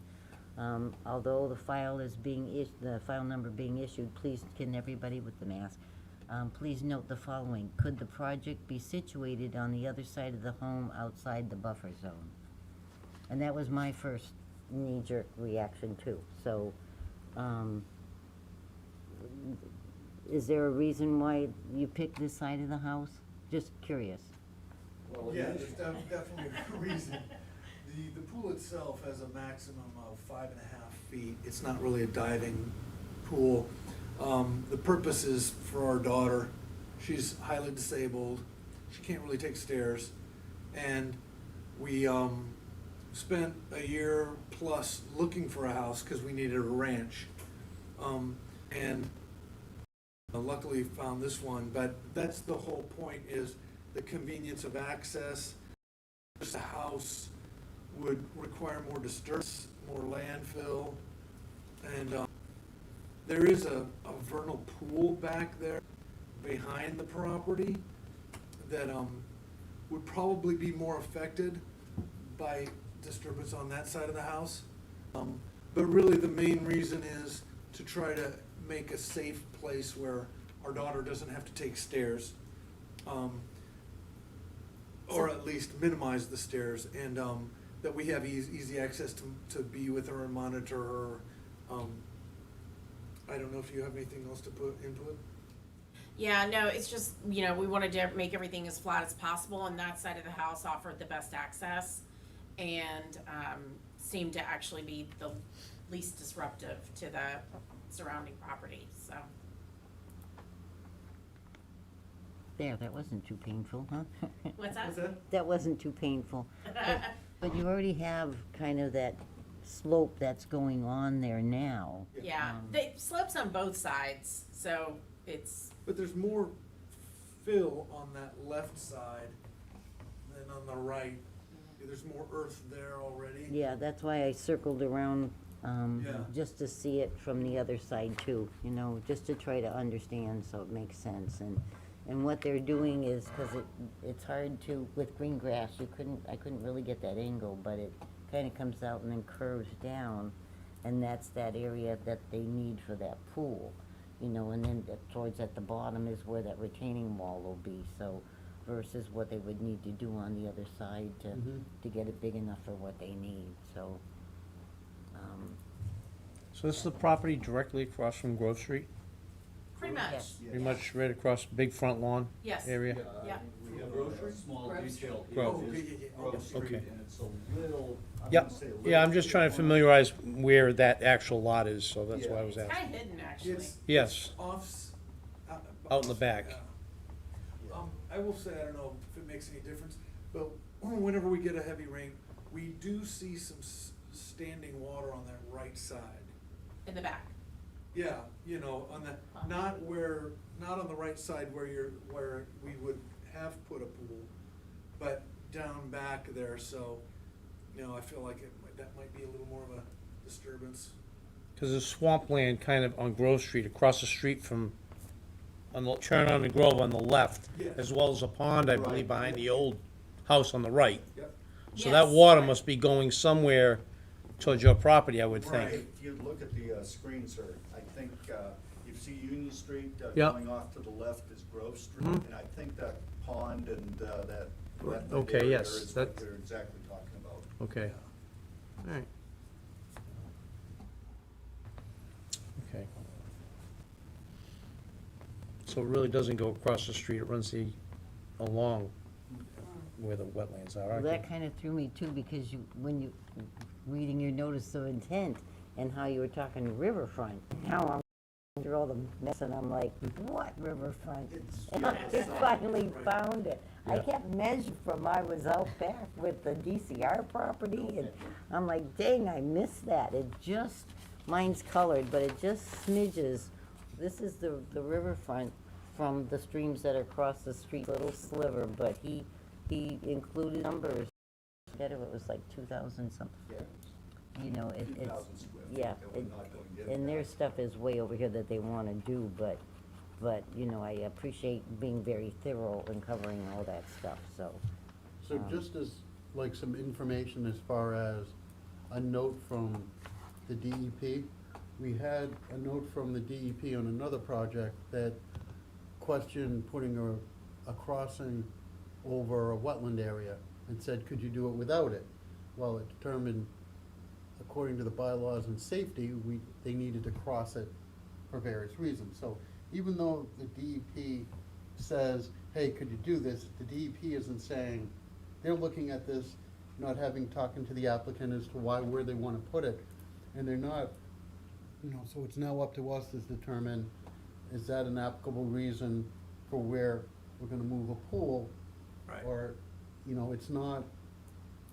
Speaker 2: Although the file is the file number being issued, please, can everybody with the mask, please note the following. Could the project be situated on the other side of the home outside the buffer zone? And that was my first knee-jerk reaction too. So, is there a reason why you picked this side of the house? Just curious.
Speaker 10: Well,
Speaker 11: Yeah, there's definitely a reason. The pool itself has a maximum of 5.5 feet. It's not really a diving pool. The purpose is for our daughter. She's highly disabled. She can't really take stairs. And we spent a year plus looking for a house because we needed a ranch. And luckily found this one, but that's the whole point, is the convenience of access. Just a house would require more disturbance, more landfill, and there is a vernal pool back there behind the property that would probably be more affected by disturbance on that side of the house. But really the main reason is to try to make a safe place where our daughter doesn't have to take stairs, or at least minimize the stairs, and that we have easy access to be with her and monitor her. I don't know if you have anything else to put input?
Speaker 12: Yeah, no, it's just, we wanted to make everything as flat as possible, and that side of the house offered the best access and seemed to actually be the least disruptive to the surrounding property, so.
Speaker 2: There, that wasn't too painful, huh?
Speaker 12: What's that?
Speaker 2: That wasn't too painful. But you already have kind of that slope that's going on there now.
Speaker 12: Yeah, they slopes on both sides, so it's,
Speaker 11: But there's more fill on that left side than on the right. There's more earth there already.
Speaker 2: Yeah, that's why I circled around,
Speaker 11: Yeah.
Speaker 2: just to see it from the other side too, you know, just to try to understand so it makes sense. And what they're doing is, cause it's hard to, with green grass, I couldn't really get that angle, but it kinda comes out and then curves down. And that's that area that they need for that pool, you know, and then towards at the bottom is where that retaining wall will be, so versus what they would need to do on the other side to get it big enough for what they need, so.
Speaker 4: So this is the property directly across from Grove Street?
Speaker 12: pretty much,
Speaker 2: Yes.
Speaker 4: Pretty much right across, big front lawn
Speaker 12: yes.
Speaker 4: area?
Speaker 12: Yeah.
Speaker 10: We have
Speaker 11: Grocery?
Speaker 10: a small
Speaker 12: Grove
Speaker 10: detail
Speaker 12: Street.
Speaker 10: here.
Speaker 4: Grove.
Speaker 11: Oh,
Speaker 10: It is
Speaker 11: okay, yeah, yeah,
Speaker 10: Grove
Speaker 11: okay.
Speaker 10: Street,
Speaker 4: Okay.
Speaker 10: and it's a little, I
Speaker 4: Yep.
Speaker 10: wouldn't say a little.
Speaker 4: Yeah, I'm just trying to familiarize where that actual lot is, so that's why I was
Speaker 12: It's
Speaker 4: asking.
Speaker 12: kinda hidden, actually.
Speaker 11: It's
Speaker 4: Yes,
Speaker 11: off.
Speaker 4: Out in the back.
Speaker 11: Yeah. I will say, I don't know if it makes any difference, but whenever we get a heavy rain, we do see some standing water on that right side.
Speaker 12: In the back.
Speaker 11: Yeah, you know, on the, not on the right side where we would have put a pool, but down back there, so, you know, I feel like that might be a little more of a disturbance.
Speaker 4: because there's swampland kind of on Grove Street, across the street from, turn on the Grove on the left,
Speaker 11: Yeah.
Speaker 4: as well as a pond, I believe, behind the old house on the right.
Speaker 11: Yep.
Speaker 4: So that
Speaker 12: Yes.
Speaker 4: water must be going somewhere towards your property, I would
Speaker 11: Right.
Speaker 4: think.
Speaker 10: If you look at the screen, sir, I think you see Union Street
Speaker 4: Yeah.
Speaker 10: going off to the left is Grove Street,
Speaker 4: Mhm.
Speaker 10: and I think that pond and that wetland
Speaker 4: Okay,
Speaker 10: area
Speaker 4: yes,
Speaker 10: is what
Speaker 4: that-
Speaker 10: they're exactly talking about.
Speaker 4: Okay. All right. Okay. So it really doesn't go across the street, it runs along where the wetlands are.
Speaker 2: Well, that kinda threw me too, because when you, reading your notice of intent and how you were talking riverfront, now I'm through all the mess and I'm like, what riverfront? And I finally found it. I kept measuring from, I was out back with the DCR property and I'm like, dang, I missed that. It just, mine's colored, but it just smidges. This is the riverfront from the streams that are across the street, little sliver, but he included numbers. I forget if it was like 2,000 something.
Speaker 10: Yeah,
Speaker 2: You know, it's,
Speaker 10: 2,000 square feet
Speaker 2: yeah,
Speaker 10: that we're not going to get
Speaker 2: and their
Speaker 10: back.
Speaker 2: stuff is way over here that they wanna do, but, you know, I appreciate being very thorough in covering all that stuff, so.
Speaker 3: So just as, like, some information as far as a note from the DEP, we had a note from the DEP on another project that questioned putting a crossing over a wetland area and said, could you do it without it? Well, it determined, according to the bylaws and safety, they needed to cross it for various reasons. So even though the DEP says, hey, could you do this, the DEP isn't saying, they're looking at this, not having talking to the applicant as to where they wanna put it, and they're not, you know, so it's now up to us to determine, is that an applicable reason for where we're gonna move a pool?
Speaker 11: Right.
Speaker 3: Or, you know, it's not,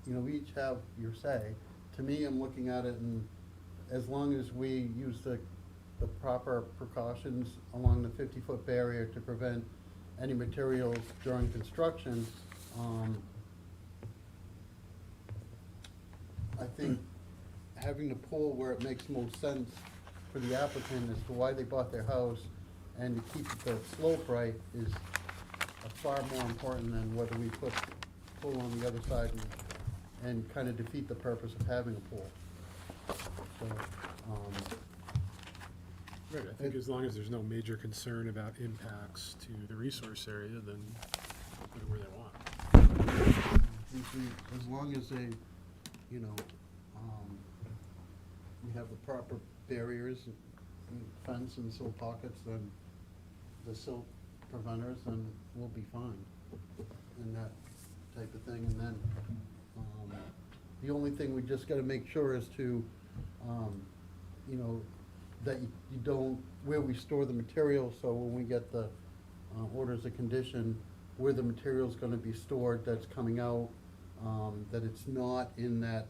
Speaker 3: you know, we each have your say. To me, I'm looking at it, and as long as we use the proper precautions along the 50-foot barrier to prevent any materials during construction, I think having the pool where it makes most sense for the applicant as to why they bought their house and to keep the slope right is far more important than whether we put pool on the other side and kind of defeat the purpose of having a pool. So,
Speaker 1: Right, I think as long as there's no major concern about impacts to the resource area, then put it where they want.
Speaker 3: I think as long as they, you know, we have the proper barriers, and fence and silt pockets, then the silt preventers, then we'll be fine. And that type of thing, and then, the only thing we just gotta make sure is to, you know, that you don't, where we store the material, so when we get the orders of condition where the material's gonna be stored that's coming out, that it's not in that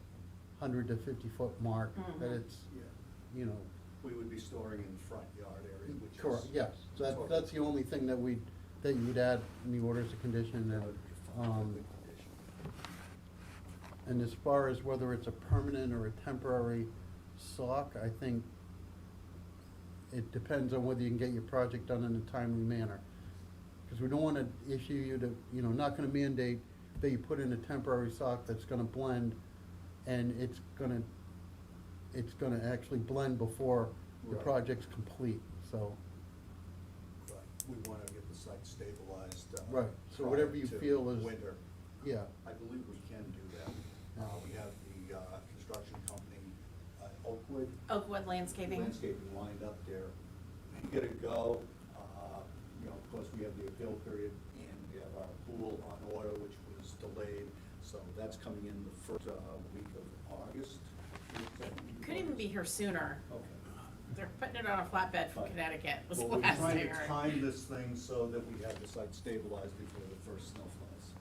Speaker 3: 100 to 50-foot mark, that it's,
Speaker 10: Yeah,
Speaker 3: you know.
Speaker 10: we would be storing in the front yard area, which is.
Speaker 3: Correct, yes, that's the only thing that you would add in the orders of condition,
Speaker 10: That
Speaker 3: and,
Speaker 10: would be fine,
Speaker 3: um,
Speaker 10: good condition.
Speaker 3: and as far as whether it's a permanent or a temporary sock, I think it depends on whether you can get your project done in a timely manner. Because we don't wanna issue you to, not gonna mandate that you put in a temporary sock that's gonna blend, and it's gonna actually blend before the
Speaker 10: Right.
Speaker 3: project's complete, so.
Speaker 10: Right, we wanna get the site stabilized.
Speaker 3: Right, so
Speaker 10: prior
Speaker 3: whatever you
Speaker 10: to
Speaker 3: feel is-
Speaker 10: Winter.
Speaker 3: Yeah,
Speaker 10: I believe we can do that. We have the, construction company,
Speaker 12: Oakwood Landscaping.
Speaker 10: Landscaping lined up there. Get it go, of course, we have the appeal period, and we have our pool on order, which was delayed, so that's coming in the first, week of August.
Speaker 12: Could even be here sooner.
Speaker 10: Okay.
Speaker 12: They're putting it on a flatbed from
Speaker 10: Fine.
Speaker 12: Connecticut, was the
Speaker 10: Well, we're
Speaker 12: last
Speaker 10: trying
Speaker 12: I
Speaker 10: to
Speaker 12: heard.
Speaker 10: time this thing so that we have the site stabilized before the first snow flies.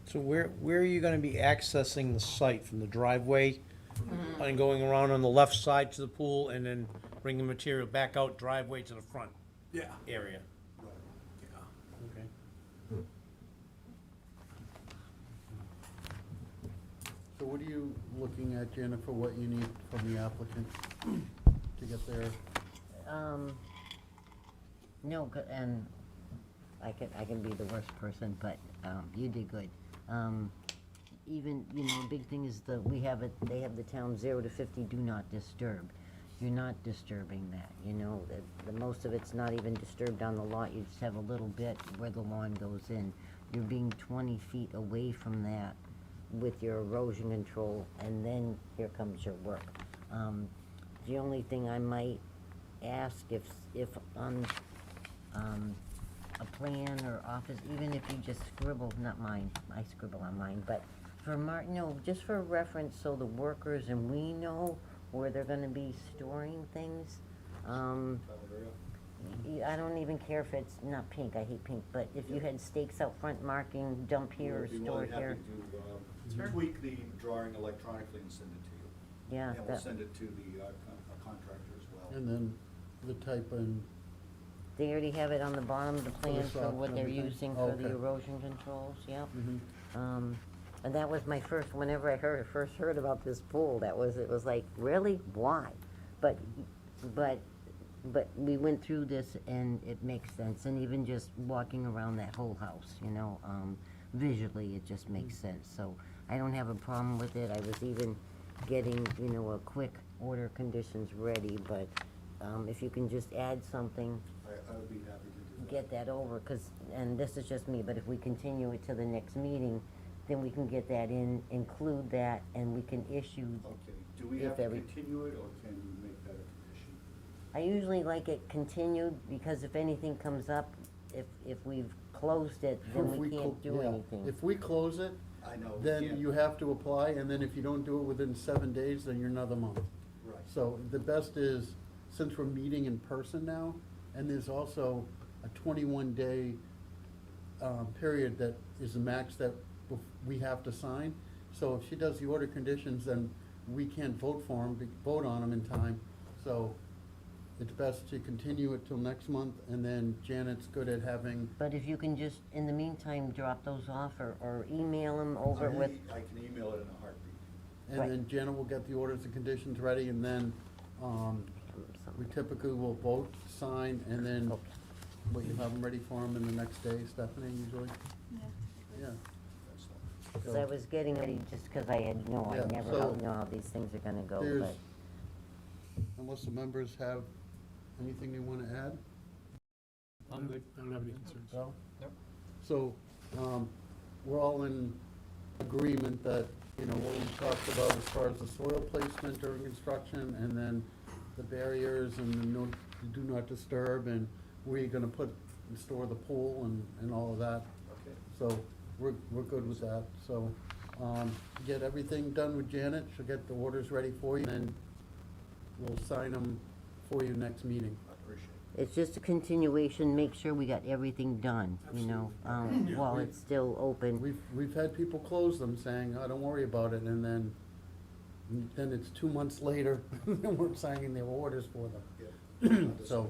Speaker 4: So where are you gonna be accessing the site, from the driveway and going around on the left side to the pool and then bringing material back out driveway to the front
Speaker 1: Yeah.
Speaker 4: area?
Speaker 10: Right.
Speaker 4: Okay.
Speaker 3: so what are you looking at, Jennifer, what you need from the applicant to get there?
Speaker 2: No, and I can be the worst person, but, you did good. Even, a big thing is they have the town 0 to 50 do not disturb. You're not disturbing that, the most of it's not even disturbed on the lot, you just have a little bit where the lawn goes in. You're being 20 feet away from that with your erosion control, and then here comes your work. The only thing I might ask if on, a plan or office, even if you just scribble, not mine, I scribble on mine, but for just for reference, so the workers and we know where they're gonna be storing things. I don't even care if it's not pink, I hate pink, but if you had stakes out front marking dump here or
Speaker 10: We'd be more
Speaker 2: store
Speaker 10: than happy
Speaker 2: here,
Speaker 10: to,
Speaker 12: Sure.
Speaker 10: tweak the drawing electronically and send it to you.
Speaker 2: yeah,
Speaker 10: And we'll
Speaker 2: that,
Speaker 10: send it to the contractor as well.
Speaker 3: And then the type and,
Speaker 2: they already have it on the bottom of the plan for
Speaker 3: sock
Speaker 2: what
Speaker 3: and
Speaker 2: they're
Speaker 3: everything?
Speaker 2: using
Speaker 3: Oh,
Speaker 2: for the
Speaker 3: okay.
Speaker 2: erosion controls, yep.
Speaker 3: mhm.
Speaker 2: And that was my first, whenever I first heard about this pool, it was like, really? Why? But we went through this and it makes sense, and even just walking around that whole house, visually, it just makes sense, so I don't have a problem with it. I was even getting, a quick order conditions ready, but, if you can just add something,
Speaker 10: I would be happy to do that.
Speaker 2: get that over, and this is just me, but if we continue it to the next meeting, then we can get that in, include that, and we can issue.
Speaker 10: Okay, do we
Speaker 2: If
Speaker 10: have to
Speaker 2: every-
Speaker 10: continue it, or can you make that a condition?
Speaker 2: I usually like it continued, because if anything comes up, if we've closed it, then
Speaker 3: If
Speaker 2: we
Speaker 3: clo-
Speaker 2: can't do
Speaker 3: yeah,
Speaker 2: anything.
Speaker 3: If we close it,
Speaker 10: I know.
Speaker 3: then you have to apply, and then if you don't do it within 7 days, then you're another month.
Speaker 10: Right.
Speaker 3: So the best is, since we're meeting in person now, and there's also a 21-day period that is the max that we have to sign. So if she does the order conditions, then we can't vote on them in time. So it's best to continue it till next month, and then Janet's good at having,
Speaker 2: But if you can just, in the meantime, drop those off, or email them over with,
Speaker 10: I can email it in a heartbeat.
Speaker 3: and
Speaker 2: Right.
Speaker 3: then Janet will get the orders and conditions ready, and then we typically will vote, sign, and then
Speaker 2: Okay.
Speaker 3: will you have them ready for them in the next day, Stephanie, usually? Yeah.
Speaker 10: Excellent.
Speaker 2: because I was getting ready, just because I had, I
Speaker 3: Yeah,
Speaker 2: never
Speaker 3: so
Speaker 2: know how these things are gonna go,
Speaker 3: There's,
Speaker 2: but.
Speaker 3: unless the members have anything they want to add?
Speaker 1: I'm good. I don't have any concerns.
Speaker 3: No?
Speaker 5: Nope.
Speaker 3: So, we're all in agreement that, what we talked about as far as the soil placement during construction, and then the barriers and the do not disturb, and where you're gonna put and store the pool and all of that.
Speaker 10: Okay.
Speaker 3: So, we're good with that. So, get everything done with Janet, she'll get the orders ready for you, and then we'll sign them for you next meeting.
Speaker 10: I appreciate
Speaker 2: It's just a continuation, make sure we got everything done, you know,
Speaker 11: Absolutely.
Speaker 2: while it's still open.
Speaker 3: We've had people close them saying, oh, don't worry about it, and then it's 2 months later, and we're signing their orders for them. So,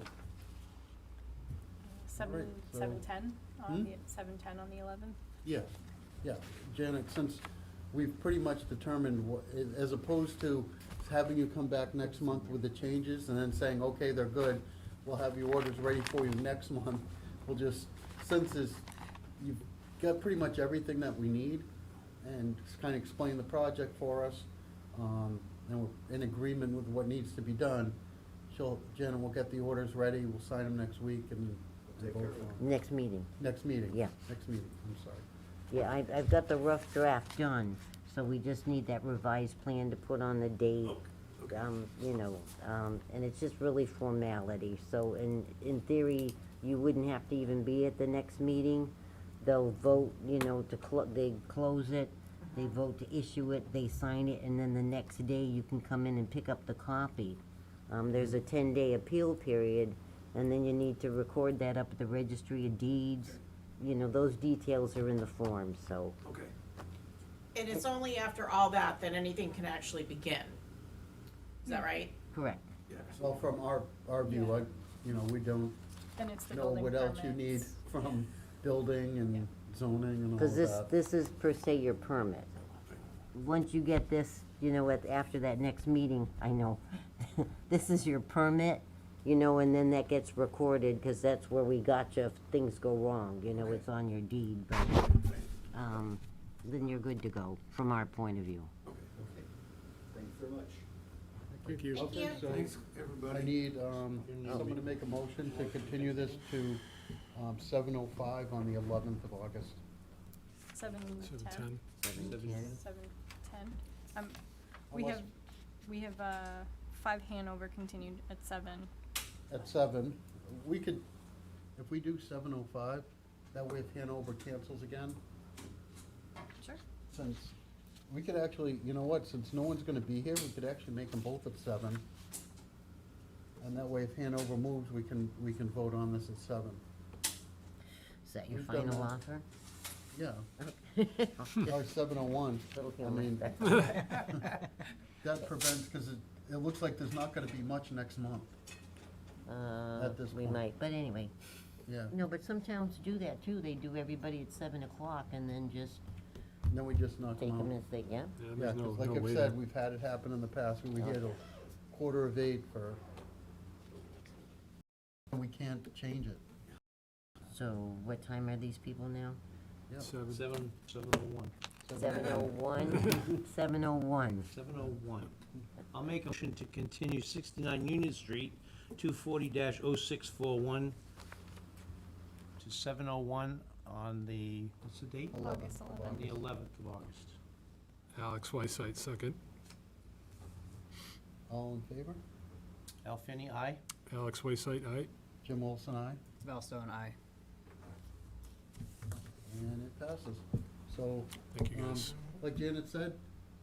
Speaker 6: Seven,
Speaker 3: so-
Speaker 6: 7:10 on
Speaker 3: Hmm?
Speaker 6: the, 7:10 on the 11th?
Speaker 3: yeah, yeah, Janet, since we've pretty much determined what, as opposed to having you come back next month with the changes and then saying, okay, they're good, we'll have your orders ready for you next month, we'll just, you've got pretty much everything that we need, and just kind of explain the project for us, and we're in agreement with what needs to be done, Janet will get the orders ready, we'll sign them next week and
Speaker 10: Take
Speaker 3: go
Speaker 10: care of
Speaker 3: for
Speaker 10: it.
Speaker 3: 'em.
Speaker 2: Next meeting.
Speaker 3: Next meeting?
Speaker 2: Yeah.
Speaker 3: Next meeting, I'm sorry.
Speaker 2: Yeah, I've got the rough draft done, so we just need that revised plan to put on the date. You know, and it's just really formality, so in theory, you wouldn't have to even be at the next meeting. They'll vote, you know, they close it, they vote to issue it, they sign it, and then the next day you can come in and pick up the copy. There's a 10-day appeal period, and then you need to record that up at the Registry of Deeds. You know, those details are in the form, so.
Speaker 11: Okay.
Speaker 12: And it's only after all that that anything can actually begin. Is that right?
Speaker 2: Correct.
Speaker 11: Yeah.
Speaker 3: Well, from our view,
Speaker 6: Yeah.
Speaker 3: we don't
Speaker 6: Then it's the
Speaker 3: know
Speaker 6: building
Speaker 3: what else you need
Speaker 6: permits.
Speaker 3: from building and zoning and all
Speaker 2: Because
Speaker 3: of that.
Speaker 2: this is per se your permit. Once you get this, you know, after that next meeting, I know, this is your permit, you know, and then that gets recorded, because that's where we got you if things go wrong, you know, it's on your deed, but, then you're good to go, from our point of view.
Speaker 10: Okay. Thank you very much.
Speaker 1: Thank you.
Speaker 12: Thank you.
Speaker 3: So
Speaker 11: Thanks, everybody.
Speaker 3: I need someone to make a motion to continue this to 7:05 on the 11th of August.
Speaker 6: 7:10.
Speaker 1: 7:10.
Speaker 6: 7:10.
Speaker 3: Unless-
Speaker 6: We have 5 Hanover continued at 7.
Speaker 3: At 7, we could, if we do 7:05, that way if Hanover cancels again,
Speaker 6: Sure.
Speaker 3: since, we could actually, you know what, since no one's gonna be here, we could actually make them both at 7. And that way if Hanover moves, we can vote on this at 7.
Speaker 2: Is that your
Speaker 3: We've done
Speaker 2: final
Speaker 3: that.
Speaker 2: offer?
Speaker 3: Yeah, or 7:01.
Speaker 2: Little
Speaker 3: I
Speaker 2: humor.
Speaker 3: mean, that prevents, because it looks like there's not gonna be much next month. At this
Speaker 2: We
Speaker 3: point.
Speaker 2: might, but anyway.
Speaker 3: Yeah,
Speaker 2: No, but some towns do that too, they do everybody at 7 o'clock and then just
Speaker 3: and then we just knock
Speaker 2: take
Speaker 3: them
Speaker 2: them
Speaker 3: out.
Speaker 2: as they, yeah?
Speaker 1: Yeah,
Speaker 3: Yeah,
Speaker 1: there's
Speaker 3: 'cause
Speaker 1: no
Speaker 3: like I've
Speaker 1: waiting.
Speaker 3: said, we've had it happen in the past, we were here till 7:45 for, and we can't change it.
Speaker 2: So what time are these people now?
Speaker 3: Yeah.
Speaker 4: 7:01.
Speaker 2: 7:01? 7:01.
Speaker 4: 7:01. I'll make a motion to continue 69 Union Street, 240-0641 to 7:01 on the, what's the date?
Speaker 6: August
Speaker 3: of
Speaker 6: 11th.
Speaker 4: On the 11th of August.
Speaker 1: Alex Wysite, second.
Speaker 3: All in favor?
Speaker 4: Al Finney, aye?
Speaker 1: Alex Wysite, aye.
Speaker 3: Jim Olson, aye,
Speaker 5: Valstone, aye.
Speaker 3: and it passes. So,
Speaker 1: Thank you, guys.
Speaker 3: like Janet said,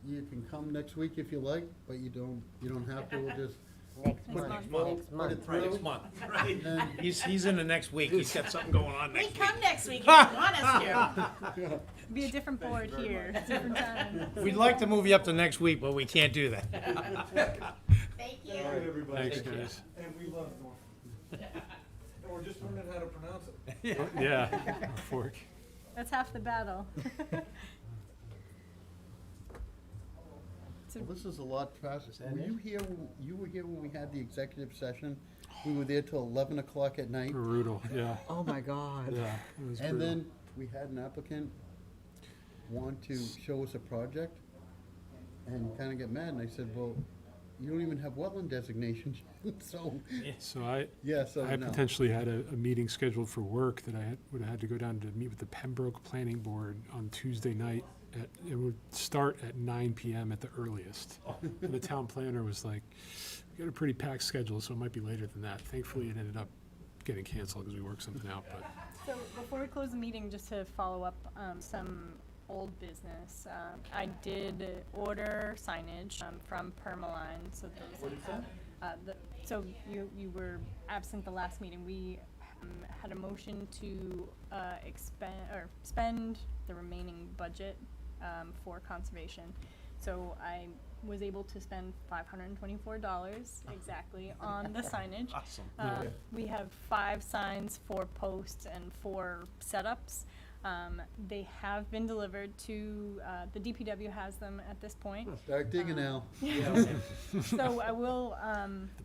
Speaker 3: you can come next week if you like, but you don't have to, we'll just
Speaker 2: Next
Speaker 6: Next
Speaker 2: month.
Speaker 6: month.
Speaker 2: Next
Speaker 3: put
Speaker 2: month.
Speaker 3: it through.
Speaker 4: month, right.
Speaker 3: And
Speaker 4: He's in the next week, he's got something going on
Speaker 12: We
Speaker 4: next week.
Speaker 12: come next week if you want us to.
Speaker 6: Be a different board here, different time.
Speaker 4: We'd like to move you up to next week, but we can't do that.
Speaker 12: Thank you.
Speaker 11: All right, everybody.
Speaker 1: Thanks, guys.
Speaker 11: And we love Norfolk. And we're just learning how to pronounce it.
Speaker 1: Yeah, Fork.
Speaker 6: That's half the battle. So,
Speaker 3: Well, this is a lot faster.
Speaker 4: that
Speaker 3: Were
Speaker 4: it?
Speaker 3: you here, you were here when we had the executive session? We were there till 11 o'clock at night.
Speaker 1: Brutal, yeah.
Speaker 5: Oh my God.
Speaker 1: Yeah, it was
Speaker 3: And
Speaker 1: brutal.
Speaker 3: then we had an applicant want to show us a project and kind of get mad, and I said, well, you don't even have wetland designation, so,
Speaker 1: So I
Speaker 3: no.
Speaker 1: potentially had a meeting scheduled for work that I would have had to go down to meet with the Pembroke Planning Board on Tuesday night. It would start at 9 PM at the earliest. And the town planner was like, we got a pretty packed schedule, so it might be later than that. Thankfully, it ended up getting canceled because we worked something out, but
Speaker 6: so before we close the meeting, just to follow up, some old business, I did order signage, from Permaline, so those.
Speaker 11: What is that?
Speaker 6: So you were absent the last meeting. We had a motion to spend the remaining budget for conservation. So I was able to spend $524 exactly on the signage.
Speaker 4: Awesome.
Speaker 6: We have 5 signs, 4 posts, and 4 setups. They have been delivered to, the DPW has them at this point.
Speaker 3: Start digging now.
Speaker 6: So I will,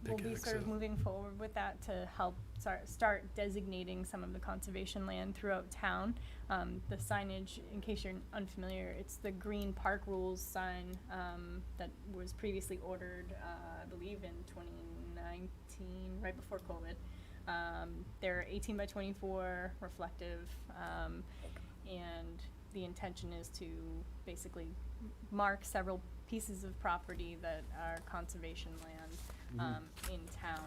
Speaker 6: we'll be
Speaker 1: pickaxe
Speaker 6: sort of
Speaker 1: it.
Speaker 6: moving forward with that to help start designating some of the conservation land throughout town. The signage, in case you're unfamiliar, it's the green park rules sign, that was previously ordered, I believe in 2019, right before COVID. They're 18 by 24, reflective, and the intention is to basically mark several pieces of property that are conservation land in town.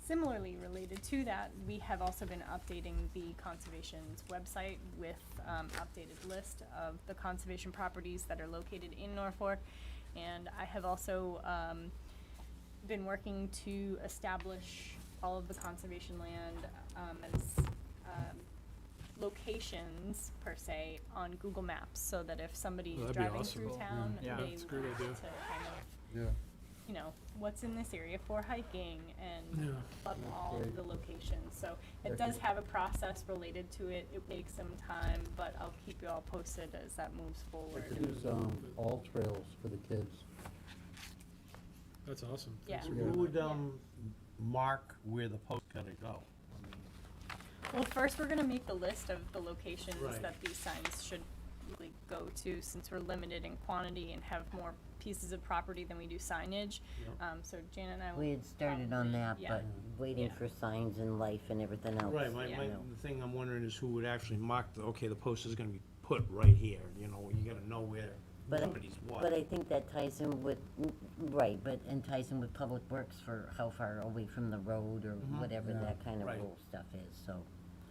Speaker 6: Similarly related to that, we have also been updating the conservation's website with updated list of the conservation properties that are located in Norfolk, and I have also been working to establish all of the conservation land as locations per se on Google Maps, so that if somebody
Speaker 1: Oh,
Speaker 6: is
Speaker 1: that'd be
Speaker 6: driving
Speaker 1: awesome.
Speaker 6: through town,
Speaker 5: Yeah.
Speaker 6: they
Speaker 1: That's a great
Speaker 6: want to
Speaker 1: idea.
Speaker 6: kind of,
Speaker 3: Yeah.
Speaker 6: you know, what's in this area for hiking and
Speaker 1: Yeah.
Speaker 6: up all
Speaker 3: Okay.
Speaker 6: of the locations. So
Speaker 3: Yeah,
Speaker 6: it does
Speaker 3: 'cause-
Speaker 6: have a process related to it. It takes some time, but I'll keep you all posted as that moves
Speaker 3: We
Speaker 6: forward.
Speaker 3: could use, all trails for the kids.
Speaker 1: That's awesome.
Speaker 6: Yeah.
Speaker 1: Thanks for
Speaker 4: Who
Speaker 1: doing
Speaker 4: would,
Speaker 1: that.
Speaker 4: mark where the post gotta go?
Speaker 6: Well, first, we're gonna make the list of the locations
Speaker 4: Right.
Speaker 6: that these signs should really go to, since we're limited in quantity and have more pieces of property than we do signage.
Speaker 4: Yep.
Speaker 6: So Jan and I will.
Speaker 2: We had started on
Speaker 6: probably-
Speaker 2: that,
Speaker 6: yeah.
Speaker 2: but waiting
Speaker 6: Yeah.
Speaker 2: for signs and life and everything else.
Speaker 4: Right,
Speaker 6: Yeah.
Speaker 4: the thing I'm wondering is who would actually mark okay, the post is gonna be put right here, you gotta know where
Speaker 2: But I-
Speaker 4: somebody's what.
Speaker 2: But I think that ties in with, and ties in with Public Works for how far away from the road or whatever
Speaker 3: Yeah.
Speaker 2: that kind of
Speaker 4: Right.
Speaker 2: rule stuff is, so.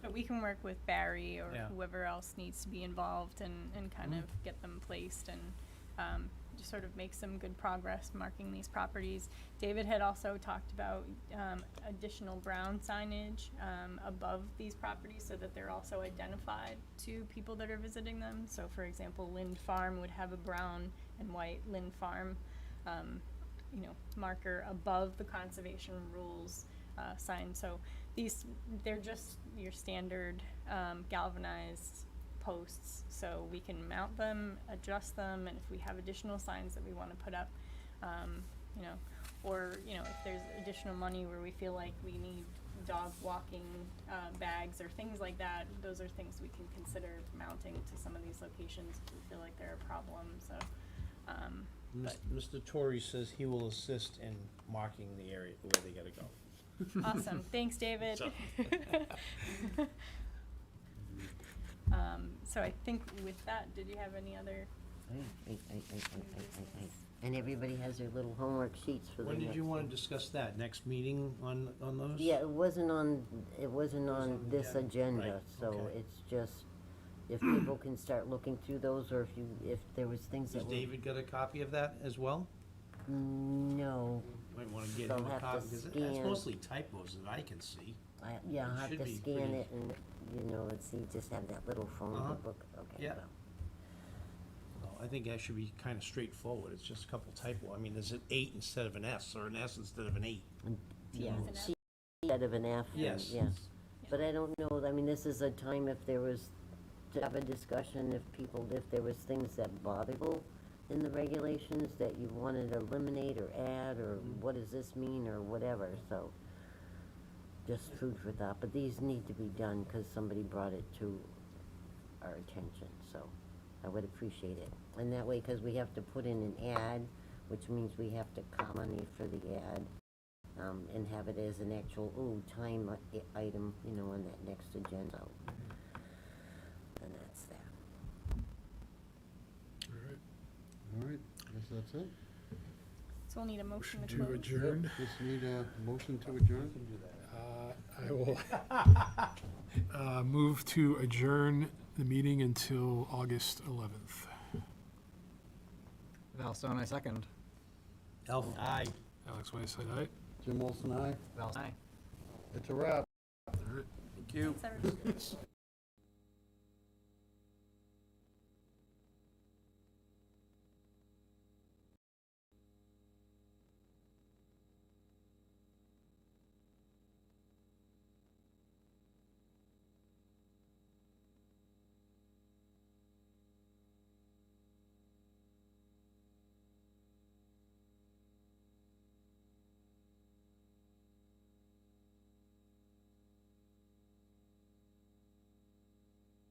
Speaker 6: But we can work with Barry or
Speaker 4: Yeah.
Speaker 6: whoever else needs to be involved and kind of get them placed and just sort of make some good progress marking these properties. David had also talked about additional brown signage above these properties so that they're also identified to people that are visiting them. So for example, Lind Farm would have a brown and white Lind Farm marker above the conservation rules sign. So they're just your standard galvanized posts, so we can mount them, adjust them, and if we have additional signs that we want to put up, or if there's additional money where we feel like we need dog walking bags or things like that, those are things we can consider mounting to some of these locations if we feel like they're a problem. So
Speaker 4: Mr. Torrey says he will assist in marking the area where they gotta go.
Speaker 6: awesome. Thanks, David.
Speaker 4: So-
Speaker 6: So I think with that, did you have any other?
Speaker 2: And everybody has their little homework sheets for the
Speaker 4: When did
Speaker 2: next
Speaker 4: you wanna
Speaker 2: one.
Speaker 4: discuss that? Next meeting on those?
Speaker 2: Yeah, it wasn't on
Speaker 4: on
Speaker 2: this
Speaker 4: the
Speaker 2: agenda,
Speaker 4: Right,
Speaker 2: so
Speaker 4: okay.
Speaker 2: it's just, if people can start looking through those, or if there was things
Speaker 4: Has
Speaker 2: that were.
Speaker 4: David got a copy of that as well?
Speaker 2: No,
Speaker 4: Might wanna get
Speaker 2: They'll
Speaker 4: him a
Speaker 2: have to
Speaker 4: copy, because that's
Speaker 2: scan.
Speaker 4: mostly typos that I can see.
Speaker 2: yeah, I'll
Speaker 4: It
Speaker 2: have
Speaker 4: should
Speaker 2: to
Speaker 4: be
Speaker 2: scan
Speaker 4: pretty-
Speaker 2: it and, let's see, just have that little phone
Speaker 4: Uh-huh.
Speaker 2: book, okay.
Speaker 4: Yeah.
Speaker 2: well.
Speaker 4: Well, I think that should be kinda straightforward, it's just a couple typo, I mean, there's an 8 instead of an S, or an S instead of an 8.
Speaker 2: Yeah,
Speaker 6: With an F.
Speaker 2: C instead of an F, and,
Speaker 4: Yes.
Speaker 2: yeah. But I don't know, I mean, this is a time if there was, to have a discussion, if there was things that bother people in the regulations that you wanted to eliminate or add, or what does this mean, or whatever, so. Just food for thought, but these need to be done, cause somebody brought it to our attention, so I would appreciate it. And that way, cause we have to put in an ad, which means we have to comment for the ad. And have it as an actual, time item, on that next agenda. And that's that.
Speaker 1: All right.
Speaker 3: All right, guess that's it.
Speaker 6: So we'll need a motion to
Speaker 1: To
Speaker 6: close.
Speaker 1: adjourn.
Speaker 3: Just need a motion to adjourn.
Speaker 4: Can do that.
Speaker 1: I will move to adjourn the meeting until August 11th.
Speaker 5: Valstone, I second.
Speaker 4: Elf, aye.
Speaker 1: Alex Whiteside, aye.
Speaker 3: Jim Wilson, aye.
Speaker 5: Well, aye.
Speaker 3: It's a wrap.
Speaker 1: All right.
Speaker 4: Thank you.
Speaker 6: Thanks, everyone.